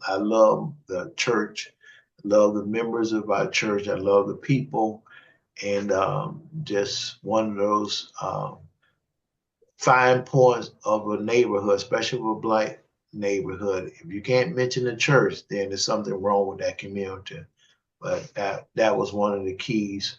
I love the church, I love the members of our church, I love the people, and just one of those fine points of a neighborhood, especially a black neighborhood. If you can't mention the church, then there's something wrong with that community. But that was one of the keys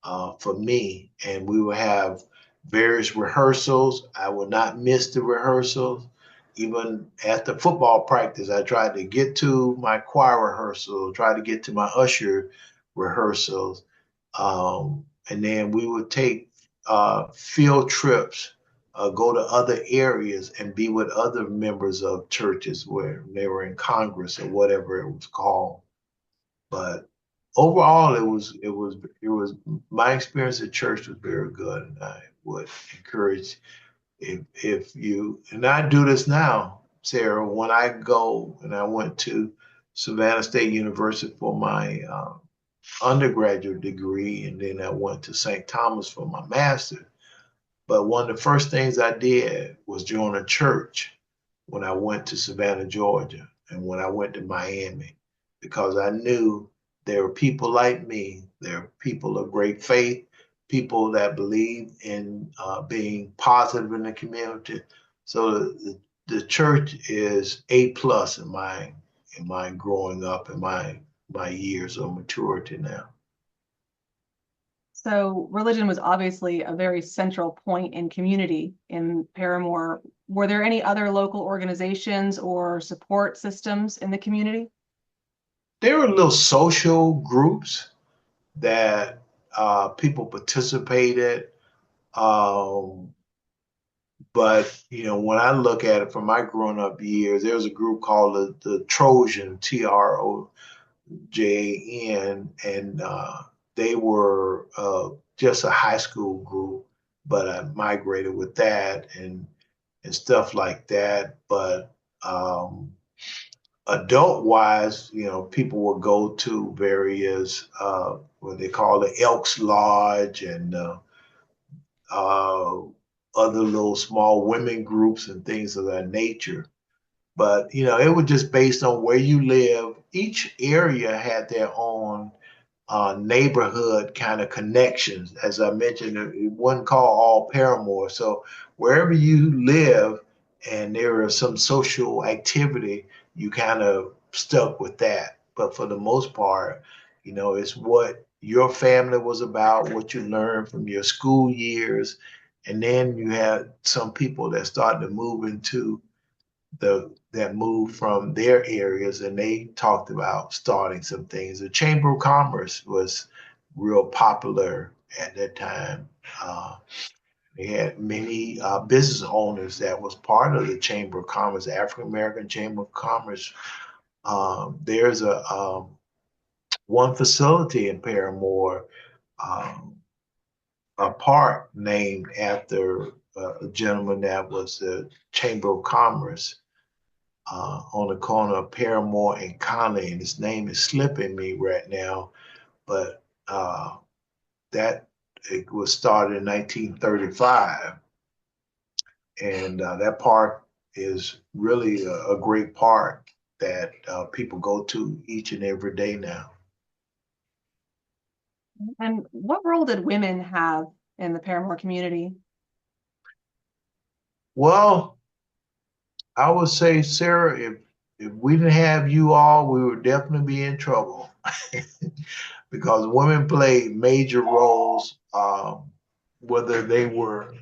for me. And we would have various rehearsals. I would not miss the rehearsals. Even at the football practice, I tried to get to my choir rehearsal, try to get to my usher rehearsals. And then we would take field trips, go to other areas and be with other members of churches where they were in Congress or whatever it was called. But overall, it was my experience at church was very good, and I would encourage if you, and I do this now, Sarah. When I go, and I went to Savannah State University for my undergraduate degree, and then I went to St. Thomas for my master's. But one of the first things I did was join a church when I went to Savannah, Georgia, and when I went to Miami, because I knew there were people like me. There are people of great faith, people that believe in being positive in the community. So the church is A+ in my growing up, in my years of maturity now. So religion was obviously a very central point in community in Parramore. Were there any other local organizations or support systems in the community? There were little social groups that people participated. Um, but when I look at it from my growing up years, there was a group called the Trojan, Trojan, and they were just a high school group, but I migrated with that and stuff like that. But adult wise, people will go to various what they call the Elks Lodge and uh, other little small women groups and things of that nature. But it was just based on where you live. Each area had their own neighborhood kind of connections. As I mentioned, it wasn't called all Parramore. So wherever you live and there is some social activity, you kind of stuck with that. But for the most part, it's what your family was about, what you learned from your school years. And then you had some people that started to move into that moved from their areas, and they talked about starting some things. The Chamber of Commerce was real popular at that time. They had many business owners that was part of the Chamber of Commerce, African American Chamber of Commerce. There's one facility in Parramore, um, a park named after a gentleman that was the Chamber of Commerce on the corner of Parramore and Conley, and his name is slipping me right now, but that it was started in 1935, and that park is really a great park that people go to each and every day now. And what role did women have in the Parramore community? Well, I would say, Sarah, if we didn't have you all, we would definitely be in trouble. Because women played major roles, whether they were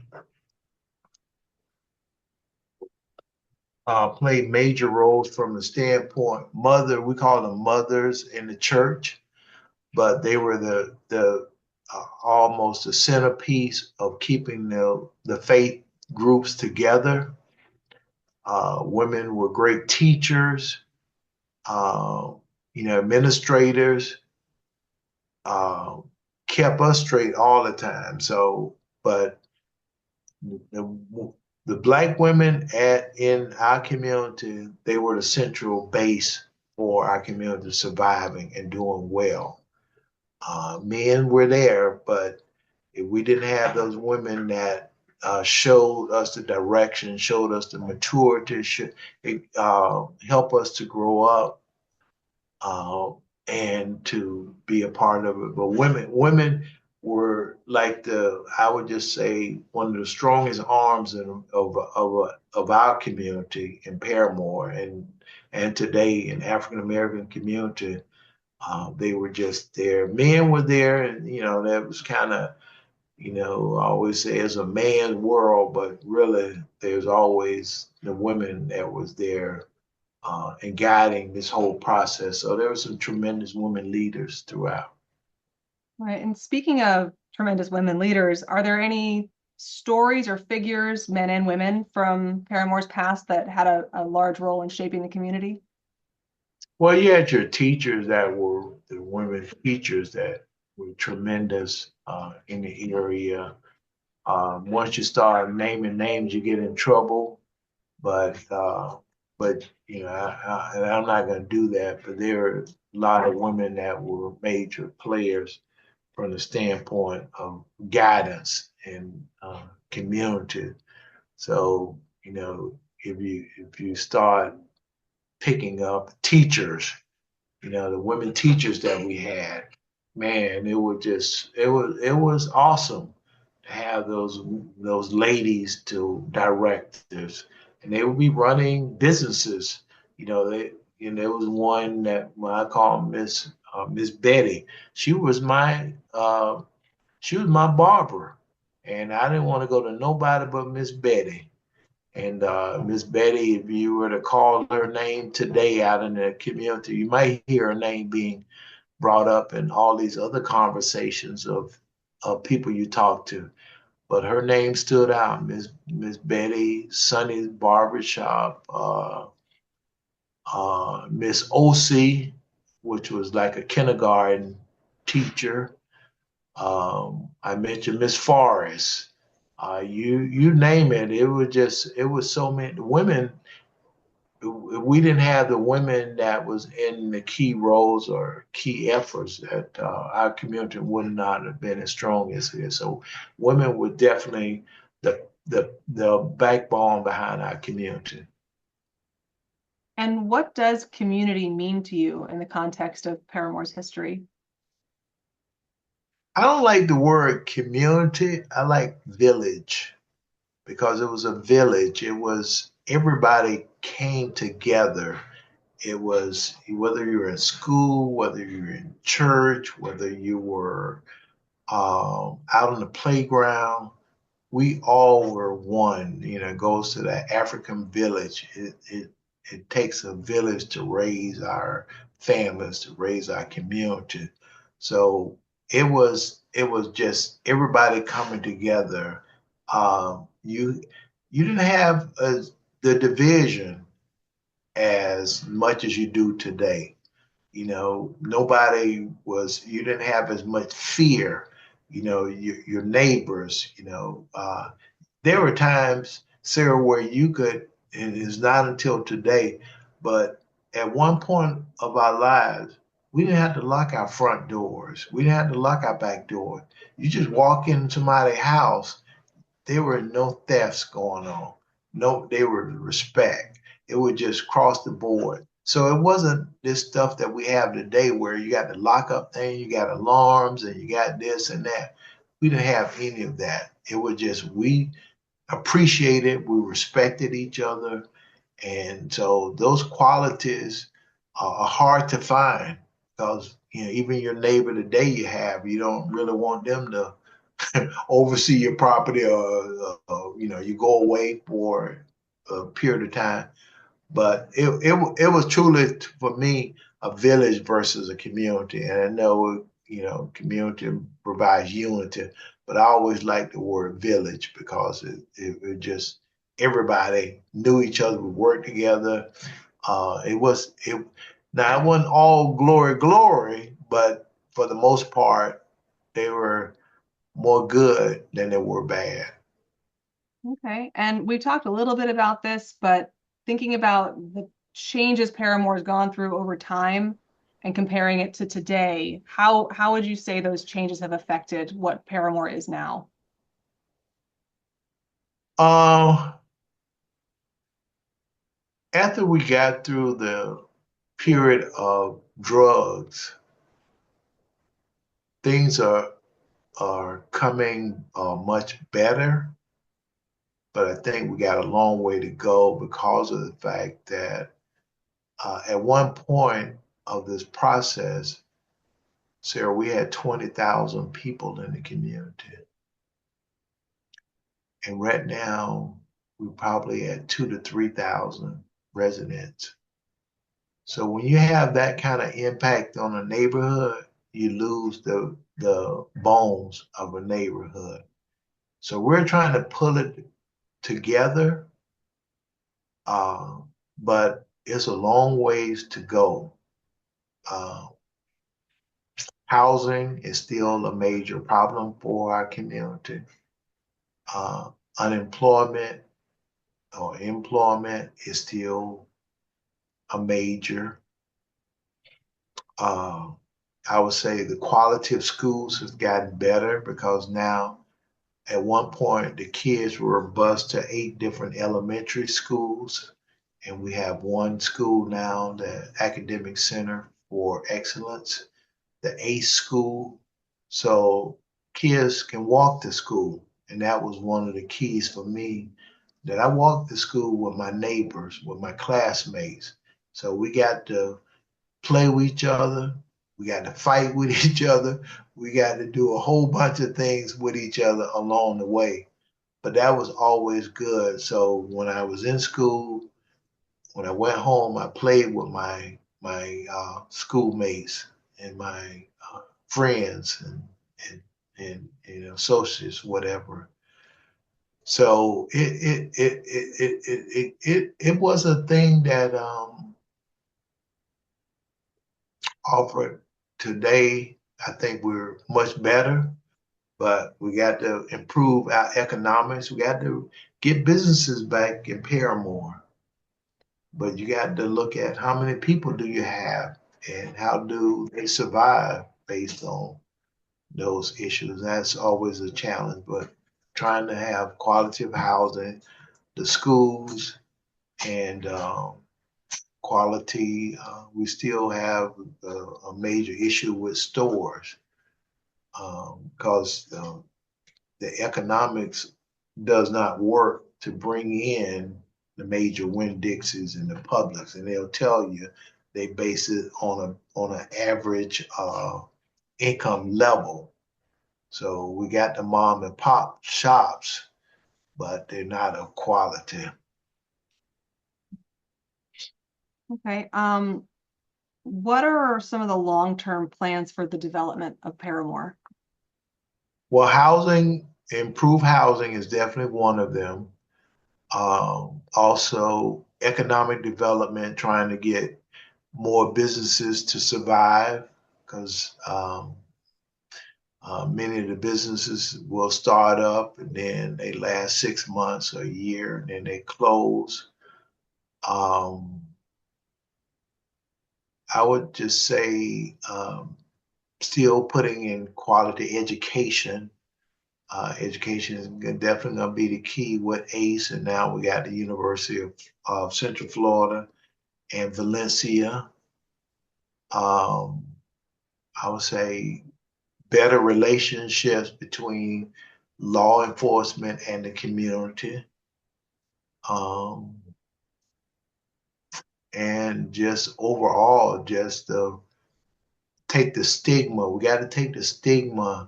played major roles from the standpoint we call them mothers in the church, but they were the almost the centerpiece of keeping the faith groups together. Women were great teachers, uh, administrators, uh, kept us straight all the time. So, but the, the black women in our community, they were the central base for our community surviving and doing well. Men were there, but if we didn't have those women that showed us the direction, showed us the maturity, help us to grow up uh, and to be a part of it. But women were like I would just say, one of the strongest arms of our community in Parramore and today in African American community. They were just there. Men were there, and that was kind of, I always say it's a man's world, but really there's always the women that was there and guiding this whole process. So there were some tremendous women leaders throughout. Right. And speaking of tremendous women leaders, are there any stories or figures, men and women, from Parramore's past that had a large role in shaping the community? Well, you had your teachers that were the women teachers that were tremendous in the area. Once you start naming names, you get in trouble. But and I'm not going to do that. But there are a lot of women that were major players from the standpoint of guidance and community. So if you start picking up teachers, the women teachers that we had, man, it was awesome to have those ladies to direct us, and they would be running businesses. There was one that I call Miss Betty. She was my barber, and I didn't want to go to nobody but Miss Betty. And Miss Betty, if you were to call her name today out in the community, you might hear her name being brought up in all these other conversations of people you talk to. But her name stood out, Miss Betty, Sonny's Barbershop, Miss O.C., which was like a kindergarten teacher. I mentioned Miss Forrest. You name it. It was so many women. If we didn't have the women that was in the key roles or key efforts, that our community would not have been as strong as it is. So women were definitely the backbone behind our community. And what does community mean to you in the context of Parramore's history? I don't like the word community. I like village because it was a village. It was everybody came together. It was whether you were in school, whether you were in church, whether you were out on the playground, we all were one. It goes to that African village. It takes a village to raise our families, to raise our community. So it was just everybody coming together. You didn't have the division as much as you do today. You didn't have as much fear. Your neighbors. There were times, Sarah, where you could, and it's not until today, but at one point of our lives, we didn't have to lock our front doors. We didn't have to lock our back door. You just walk into somebody's house, there were no thefts going on. No, they were respect. It would just cross the board. So it wasn't this stuff that we have today where you got the lock up thing, you got alarms, and you got this and that. We didn't have any of that. It was just we appreciated, we respected each other. And so those qualities are hard to find because even your neighbor today you don't really want them to oversee your property or you go away for a period of time. But it was truly for me a village versus a community. And I know community provides unity, but I always like the word village because it just everybody knew each other, we worked together. Now it wasn't all glory, but for the most part, they were more good than they were bad. Okay. And we talked a little bit about this, but thinking about the changes Paramore's gone through over time and comparing it to today, how would you say those changes have affected what Paramore is now? Uh, After we got through the period of drugs, things are coming much better, but I think we got a long way to go because of the fact that at one point of this process, Sarah, we had 20,000 people in the community. And right now, we probably at 2 to 3,000 residents. So when you have that kind of impact on a neighborhood, you lose the bones of a neighborhood. So we're trying to pull it together, uh, but it's a long ways to go. Uh, Housing is still a major problem for our community. Uh, Unemployment or employment is still a major. Uh, I would say the quality of schools has gotten better because now, at one point, the kids were bused to 8 different elementary schools, and we have one school now, the Academic Center for Excellence, the ACE school. So kids can walk to school, and that was one of the keys for me that I walked to school with my neighbors, with my classmates. So we got to play with each other. We got to fight with each other. We got to do a whole bunch of things with each other along the way. But that was always good. So when I was in school, when I went home, I played with my schoolmates and my friends and associates, whatever. So it was a thing that offered today. I think we're much better, but we got to improve our economics. We got to get businesses back in Paramore, but you got to look at how many people do you have and how do they survive based on those issues. That's always a challenge, but trying to have quality of housing, the schools, and quality. We still have a major issue with stores because the economics does not work to bring in the major Winn-Dixies and the Publix, and they'll tell you they base it on an average income level. So we got the mom and pop shops, but they're not of quality. Okay. What are some of the long-term plans for the development of Paramore? Well, housing, improved housing is definitely one of them. Also, economic development, trying to get more businesses to survive because many of the businesses will start up and then they last 6 months or a year and then they close. Um, I would just say still putting in quality education. Education is definitely going to be the key with ACE, and now we got the University of Central Florida and Valencia. I would say better relationships between law enforcement and the community. Um, and just overall, just take the stigma. We got to take the stigma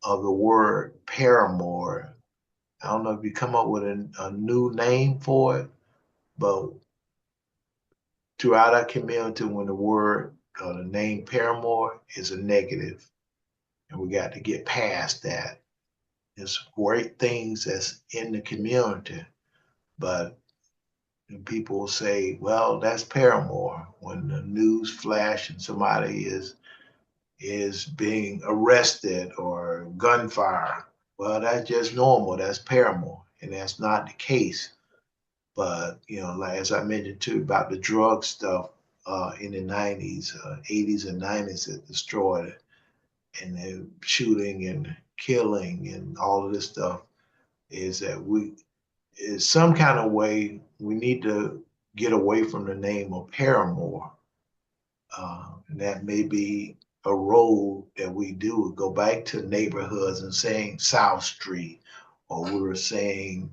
of the word paramour. I don't know if you come up with a new name for it, but throughout our community, when the word or the name paramour is a negative, and we got to get past that. There's great things that's in the community, but people say, well, that's paramour. When the news flash and somebody is is being arrested or gunfire. Well, that's just normal. That's Parramore, and that's not the case. But like as I mentioned too about the drug stuff in the '90s, '80s, and '90s that destroyed it, and the shooting and killing and all of this stuff is that we is some kind of way we need to get away from the name of Paramore. And that may be a road that we do go back to neighborhoods and saying South Street, or we were saying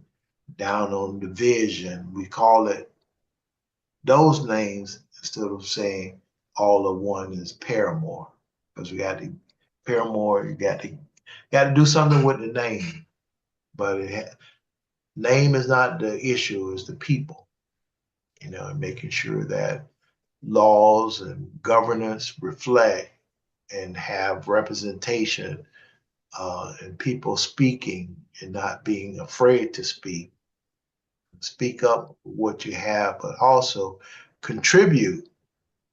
down on Division. We call it those names instead of saying all of one is Paramore, because we got to Paramore. You got to do something with the name, but name is not the issue; it's the people. And making sure that laws and governance reflect and have representation and people speaking and not being afraid to speak. Speak up what you have, but also contribute.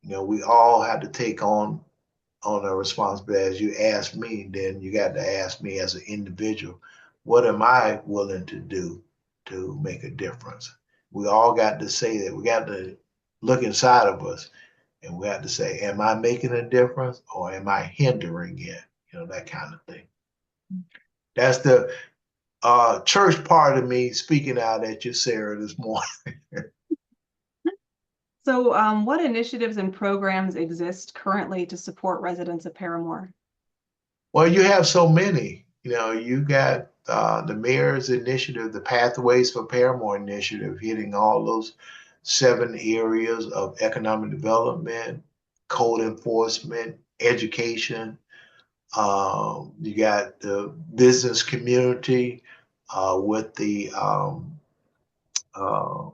We all have to take on a responsibility. As you ask me, then you got to ask me as an individual, what am I willing to do to make a difference? We all got to say that. We got to look inside of us and we have to say, am I making a difference or am I hindering it? That kind of thing. That's the church part of me speaking out at you, Sarah, this morning. So what initiatives and programs exist currently to support residents of Parramore? Well, you have so many. You got the mayor's initiative, the Pathways for Parramore initiative, hitting all those 7 areas of economic development, code enforcement, education. You got the business community with the uh,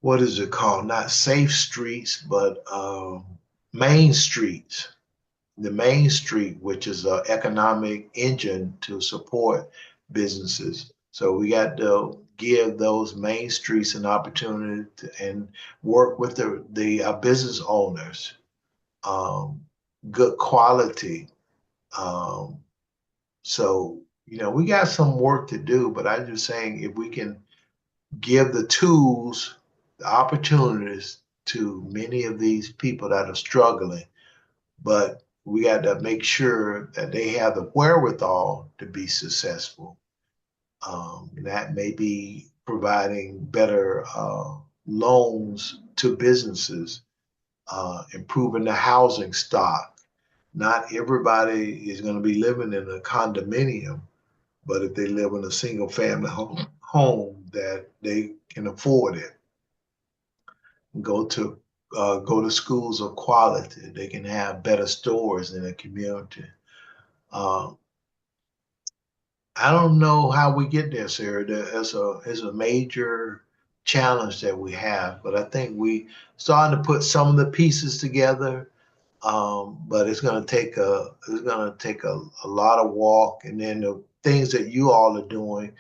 what is it called? Not safe streets, but main streets. The main street, which is an economic engine to support businesses. So we got to give those main streets an opportunity and work with the business owners, um, good quality. Um, so, we got some work to do, but I'm just saying if we can give the tools, the opportunities to many of these people that are struggling, but we got to make sure that they have the wherewithal to be successful. That may be providing better loans to businesses, improving the housing stock. Not everybody is going to be living in a condominium, but if they live in a single family home that they can afford it, go to go to schools of quality. They can have better stores in the community. Um, I don't know how we get there, Sarah. It's a major challenge that we have, but I think we starting to put some of the pieces together. But it's gonna take a lot of walk, and then the things that you all are doing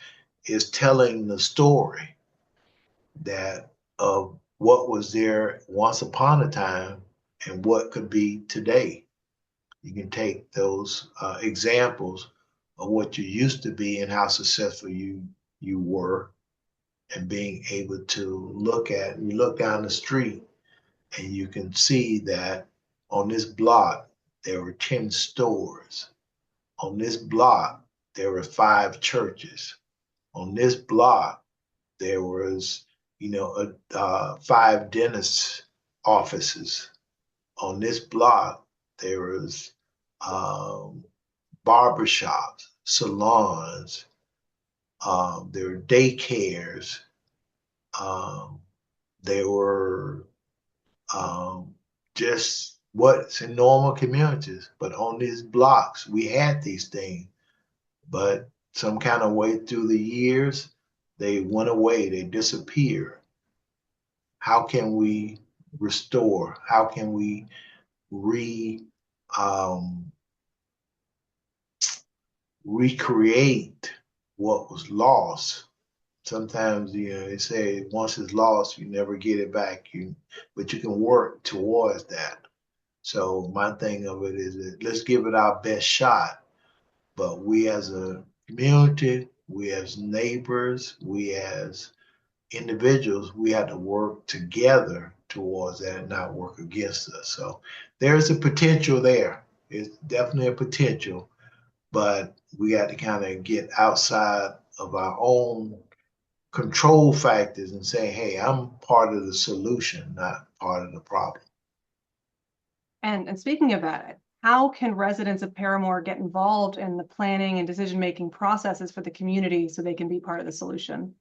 is telling the story that of what was there once upon a time and what could be today. You can take those examples of what you used to be and how successful you were, and being able to you look down the street and you can see that on this block there were 10 stores. On this block there were 5 churches. On this block there was 5 dentist offices. On this block there was um, barbershops, salons, there were daycares, um, there were um, just what's in normal communities. But on these blocks, we had these things, but some kind of way through the years, they went away, they disappeared. How can we restore? How can we re um, recreate what was lost? Sometimes they say once it's lost, you never get it back. But you can work towards that. So my thing of it is that let's give it our best shot. But we as a community, we as neighbors, we as individuals, we have to work together towards that and not work against us. So there's a potential there. It's definitely a potential, but we got to kind of get outside of our own control factors and say, hey, I'm part of the solution, not part of the problem. And speaking of that, how can residents of Parramore get involved in the planning and decision-making processes for the community so they can be part of the solution?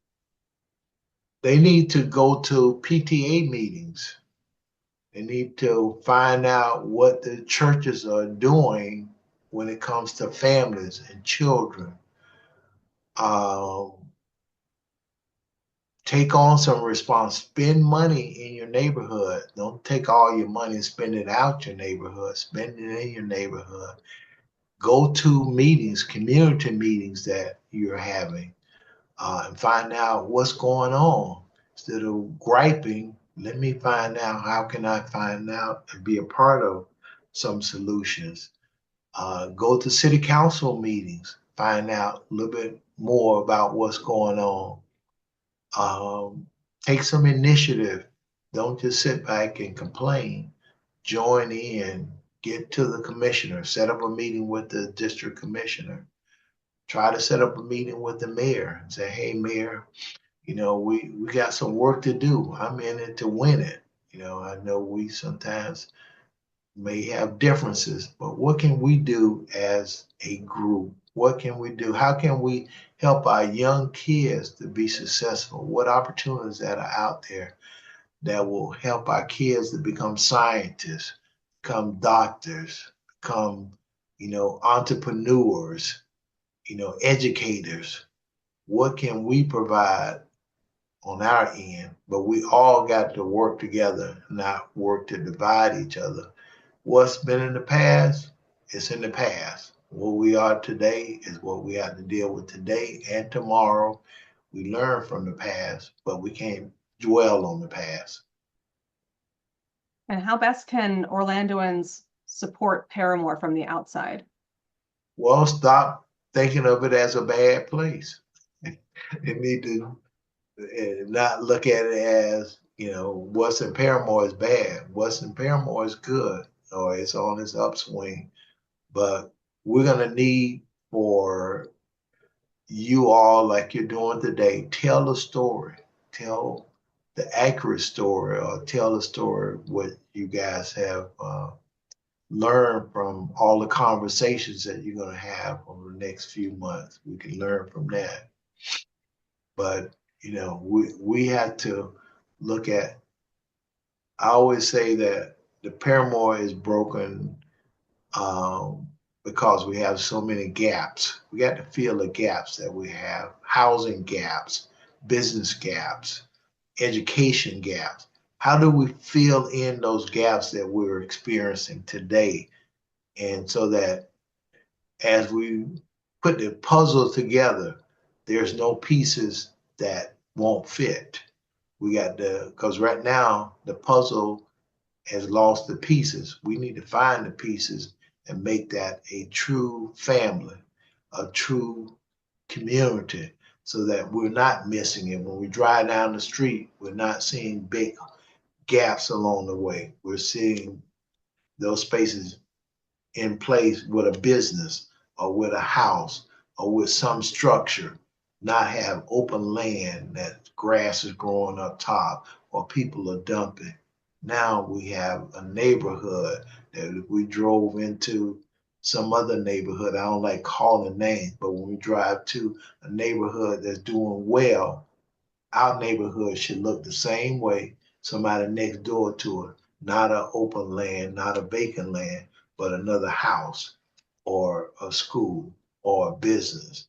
They need to go to PTA meetings. They need to find out what the churches are doing when it comes to families and children. Um, Take on some response. Spend money in your neighborhood. Don't take all your money and spend it out your neighborhood. Spend it in your neighborhood. Go to meetings, community meetings that you're having, and find out what's going on. Instead of griping, let me find out how can I find out and be a part of some solutions. Go to city council meetings, find out a little bit more about what's going on. Take some initiative. Don't just sit back and complain. Join in, get to the commissioner, set up a meeting with the district commissioner. Try to set up a meeting with the mayor and say, hey, mayor, we got some work to do. I'm in it to win it. I know we sometimes may have differences, but what can we do as a group? What can we do? How can we help our young kids to be successful? What opportunities that are out there that will help our kids to become scientists, become doctors, become, entrepreneurs, educators? What can we provide on our end? But we all got to work together, not work to divide each other. What's been in the past, it's in the past. What we are today is what we have to deal with today and tomorrow. We learn from the past, but we can't dwell on the past. And how best can Orlandoans support Parramore from the outside? Well, stop thinking of it as a bad place. They need to not look at it as, what's in Parramore is bad. What's in Parramore is good, or it's on its upswing. But we're going to need for you all, like you're doing today, tell a story, tell the accurate story, or tell a story what you guys have learned from all the conversations that you're going to have over the next few months. We can learn from that. But, we have to look at, I always say that the Parramore is broken because we have so many gaps. We got to fill the gaps that we have: housing gaps, business gaps, education gaps. How do we fill in those gaps that we're experiencing today? And so that as we put the puzzle together, there's no pieces that won't fit. We got because right now the puzzle has lost the pieces. We need to find the pieces and make that a true family, a true community, so that we're not missing it. When we drive down the street, we're not seeing big gaps along the way. We're seeing those spaces in place with a business or with a house or with some structure, not have open land that grass is growing up top or people are dumping. Now we have a neighborhood that if we drove into some other neighborhood, I don't like calling names, but when we drive to a neighborhood that's doing well, our neighborhood should look the same way somebody next door to it, not an open land, not a vacant land, but another house or a school or a business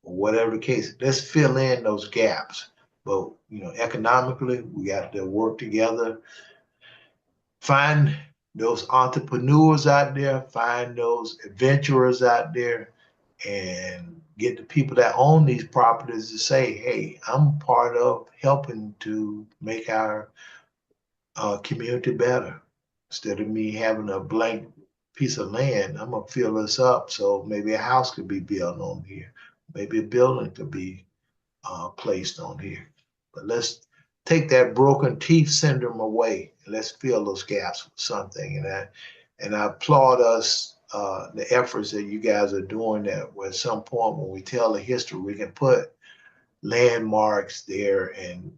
or whatever the case. Let's fill in those gaps. But economically, we got to work together. Find those entrepreneurs out there, find those adventurers out there, and get the people that own these properties to say, hey, I'm part of helping to make our community better. Instead of me having a blank piece of land, I'm gonna fill this up so maybe a house could be built on here, maybe a building could be placed on here. But let's take that broken teeth syndrome away and let's fill those gaps with something. And I applaud us, the efforts that you guys are doing, that at some point when we tell the history, we can put landmarks there and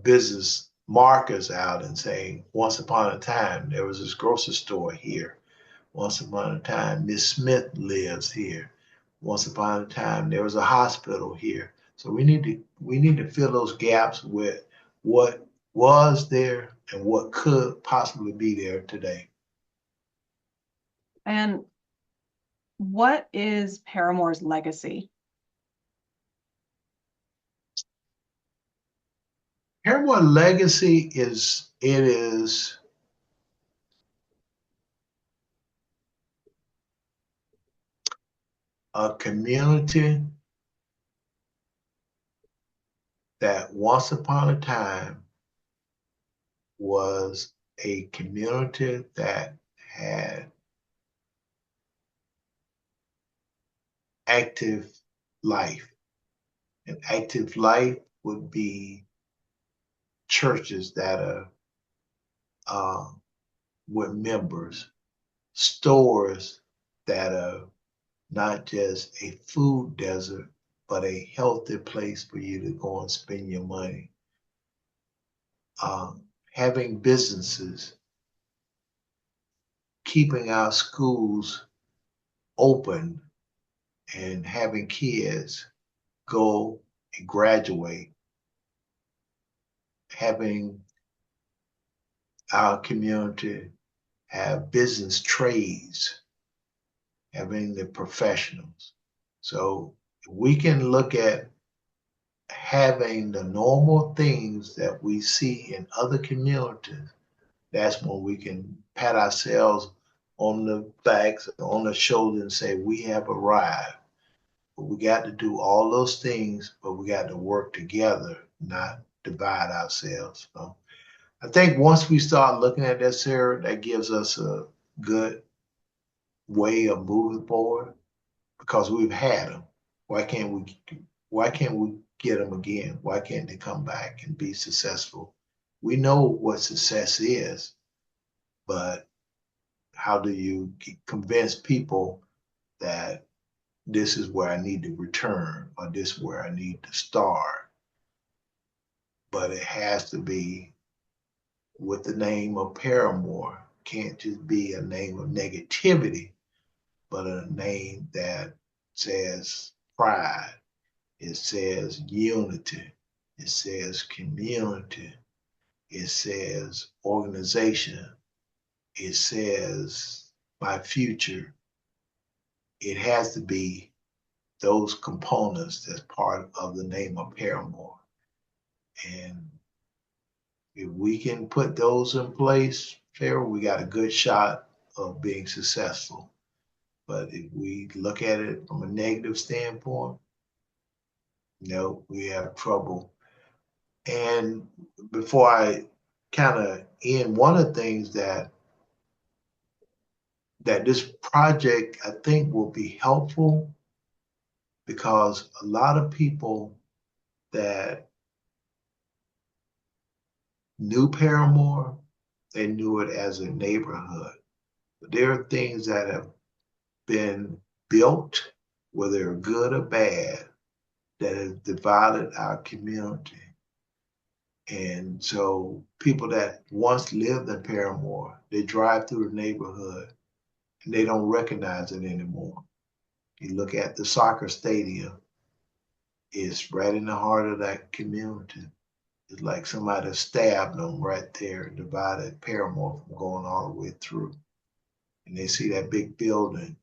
business markers out and saying, once upon a time, there was this grocery store here. Once upon a time, Miss Smith lives here. Once upon a time, there was a hospital here. So we need to fill those gaps with what was there and what could possibly be there today. And what is Parramore's legacy? Parramore legacy is a community that once upon a time was a community that had active life. And active life would be churches that are with members, stores that are not just a food desert, but a healthy place for you to go and spend your money. Having businesses, keeping our schools open, and having kids go and graduate, having our community have business trades, having the professionals. So we can look at having the normal things that we see in other communities. That's when we can pat ourselves on the backs, on the shoulder, and say, we have arrived. But we got to do all those things, but we got to work together, not divide ourselves. So I think once we start looking at that, Sarah, that gives us a good way of moving forward because we've had them. Why can't we get them again? Why can't they come back and be successful? We know what success is, but how do you convince people that this is where I need to return or this is where I need to start? But it has to be with the name of Parramore. Can't just be a name of negativity, but a name that says pride. It says unity. It says community. It says organization. It says my future. It has to be those components that's part of the name of Parramore. And if we can put those in place, Sarah, we got a good shot of being successful. But if we look at it from a negative standpoint, no, we have trouble. And before I kind of end, one of the things that this project I think will be helpful because a lot of people that knew Parramore, they knew it as a neighborhood. But there are things that have been built, whether they're good or bad, that have divided our community. And so people that once lived in Parramore, they drive through the neighborhood and they don't recognize it anymore. You look at the soccer stadium, it's right in the heart of that community. It's like somebody stabbed them right there and divided Parramore from going all the way through. And they see that big building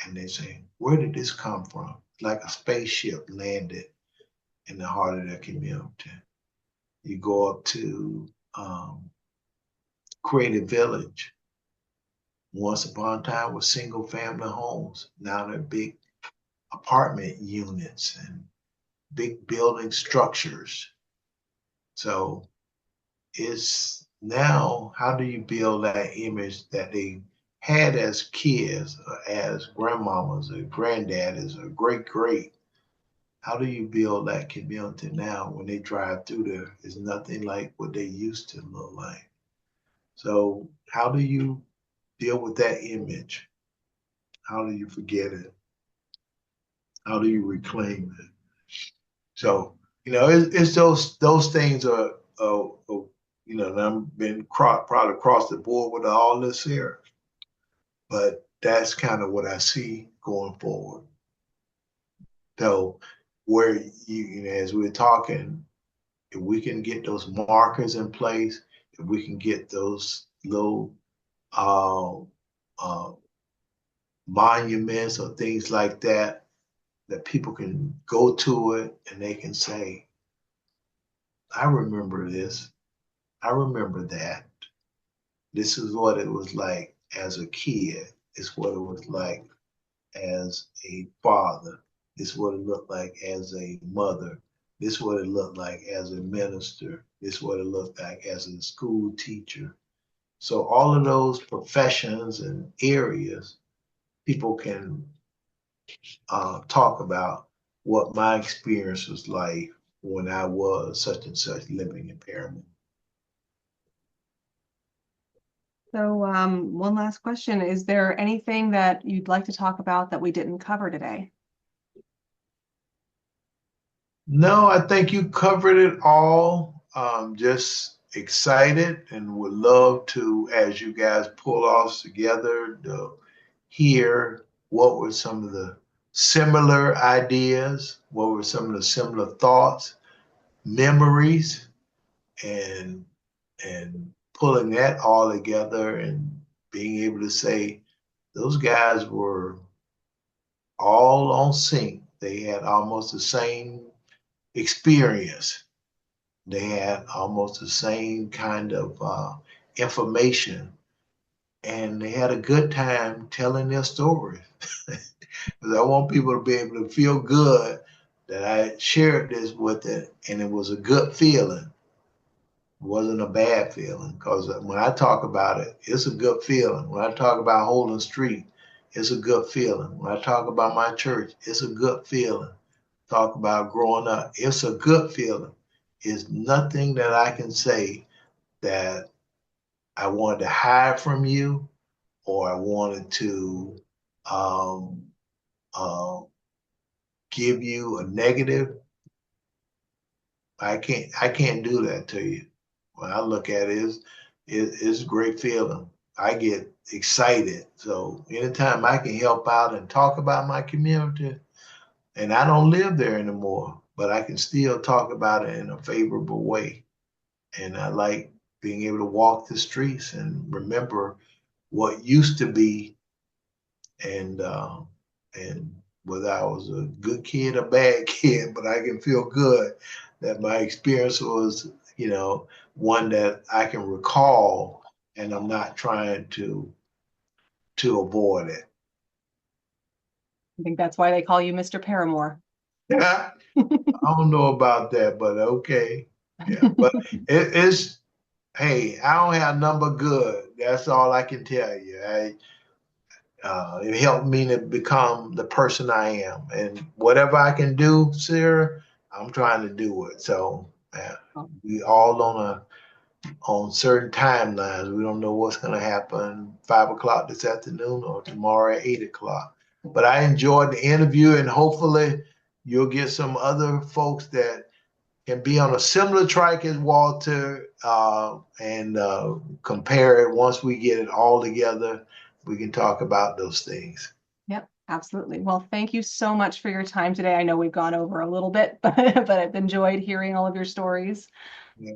and they say, where did this come from? It's like a spaceship landed in the heart of their community. You go up to Creative Village. Once upon a time was single family homes. Now they're big apartment units and big building structures. So now how do you build that image that they had as kids, as grandmamas or granddaddies or great great? How do you build that community now when they drive through there? It's nothing like what they used to look like. So how do you deal with that image? How do you forget it? How do you reclaim it? So, it's those things and I've been probably across the board with all this here, but that's kind of what I see going forward. So, where as we're talking, if we can get those markers in place, if we can get those little uh, uh, monuments or things like that, that people can go to it and they can say, I remember this. I remember that. This is what it was like as a kid. It's what it was like as a father. This is what it looked like as a mother. This is what it looked like as a minister. This is what it looked like as a school teacher. So all of those professions and areas, people can talk about what my experience was like when I was such and such living in Parramore. So, one last question. Is there anything that you'd like to talk about that we didn't cover today? No, I think you covered it all. Just excited and would love to, as you guys pull off together, to hear what were some of the similar ideas, what were some of the similar thoughts, memories, and pulling that all together and being able to say those guys were all on sync. They had almost the same experience. They had almost the same kind of information, and they had a good time telling their stories. Because I want people to be able to feel good that I shared this with it, and it was a good feeling. It wasn't a bad feeling, because when I talk about it, it's a good feeling. When I talk about Holden Street, it's a good feeling. When I talk about my church, it's a good feeling. Talk about growing up, it's a good feeling. It's nothing that I can say that I wanted to hide from you or I wanted to um, uh, give you a negative. I can't do that to you. When I look at it, it's a great feeling. I get excited. So anytime I can help out and talk about my community, and I don't live there anymore, but I can still talk about it in a favorable way. And I like being able to walk the streets and remember what used to be, and whether I was a good kid or bad kid, but I can feel good that my experience was, one that I can recall, and I'm not trying to avoid it. I think that's why they call you Mr. Parramore. I don't know about that, but okay. Yeah, but it's hey, I don't have number good. That's all I can tell you. It helped me to become the person I am, and whatever I can do, Sarah, I'm trying to do it. So we all on certain timelines. We don't know what's going to happen 5 o'clock this afternoon or tomorrow at 8 o'clock. But I enjoyed the interview, and hopefully you'll get some other folks that can be on a similar track as Walter, and compare it. Once we get it all together, we can talk about those things. Yep, absolutely. Well, thank you so much for your time today. I know we've gone over a little bit, but I've enjoyed hearing all of your stories.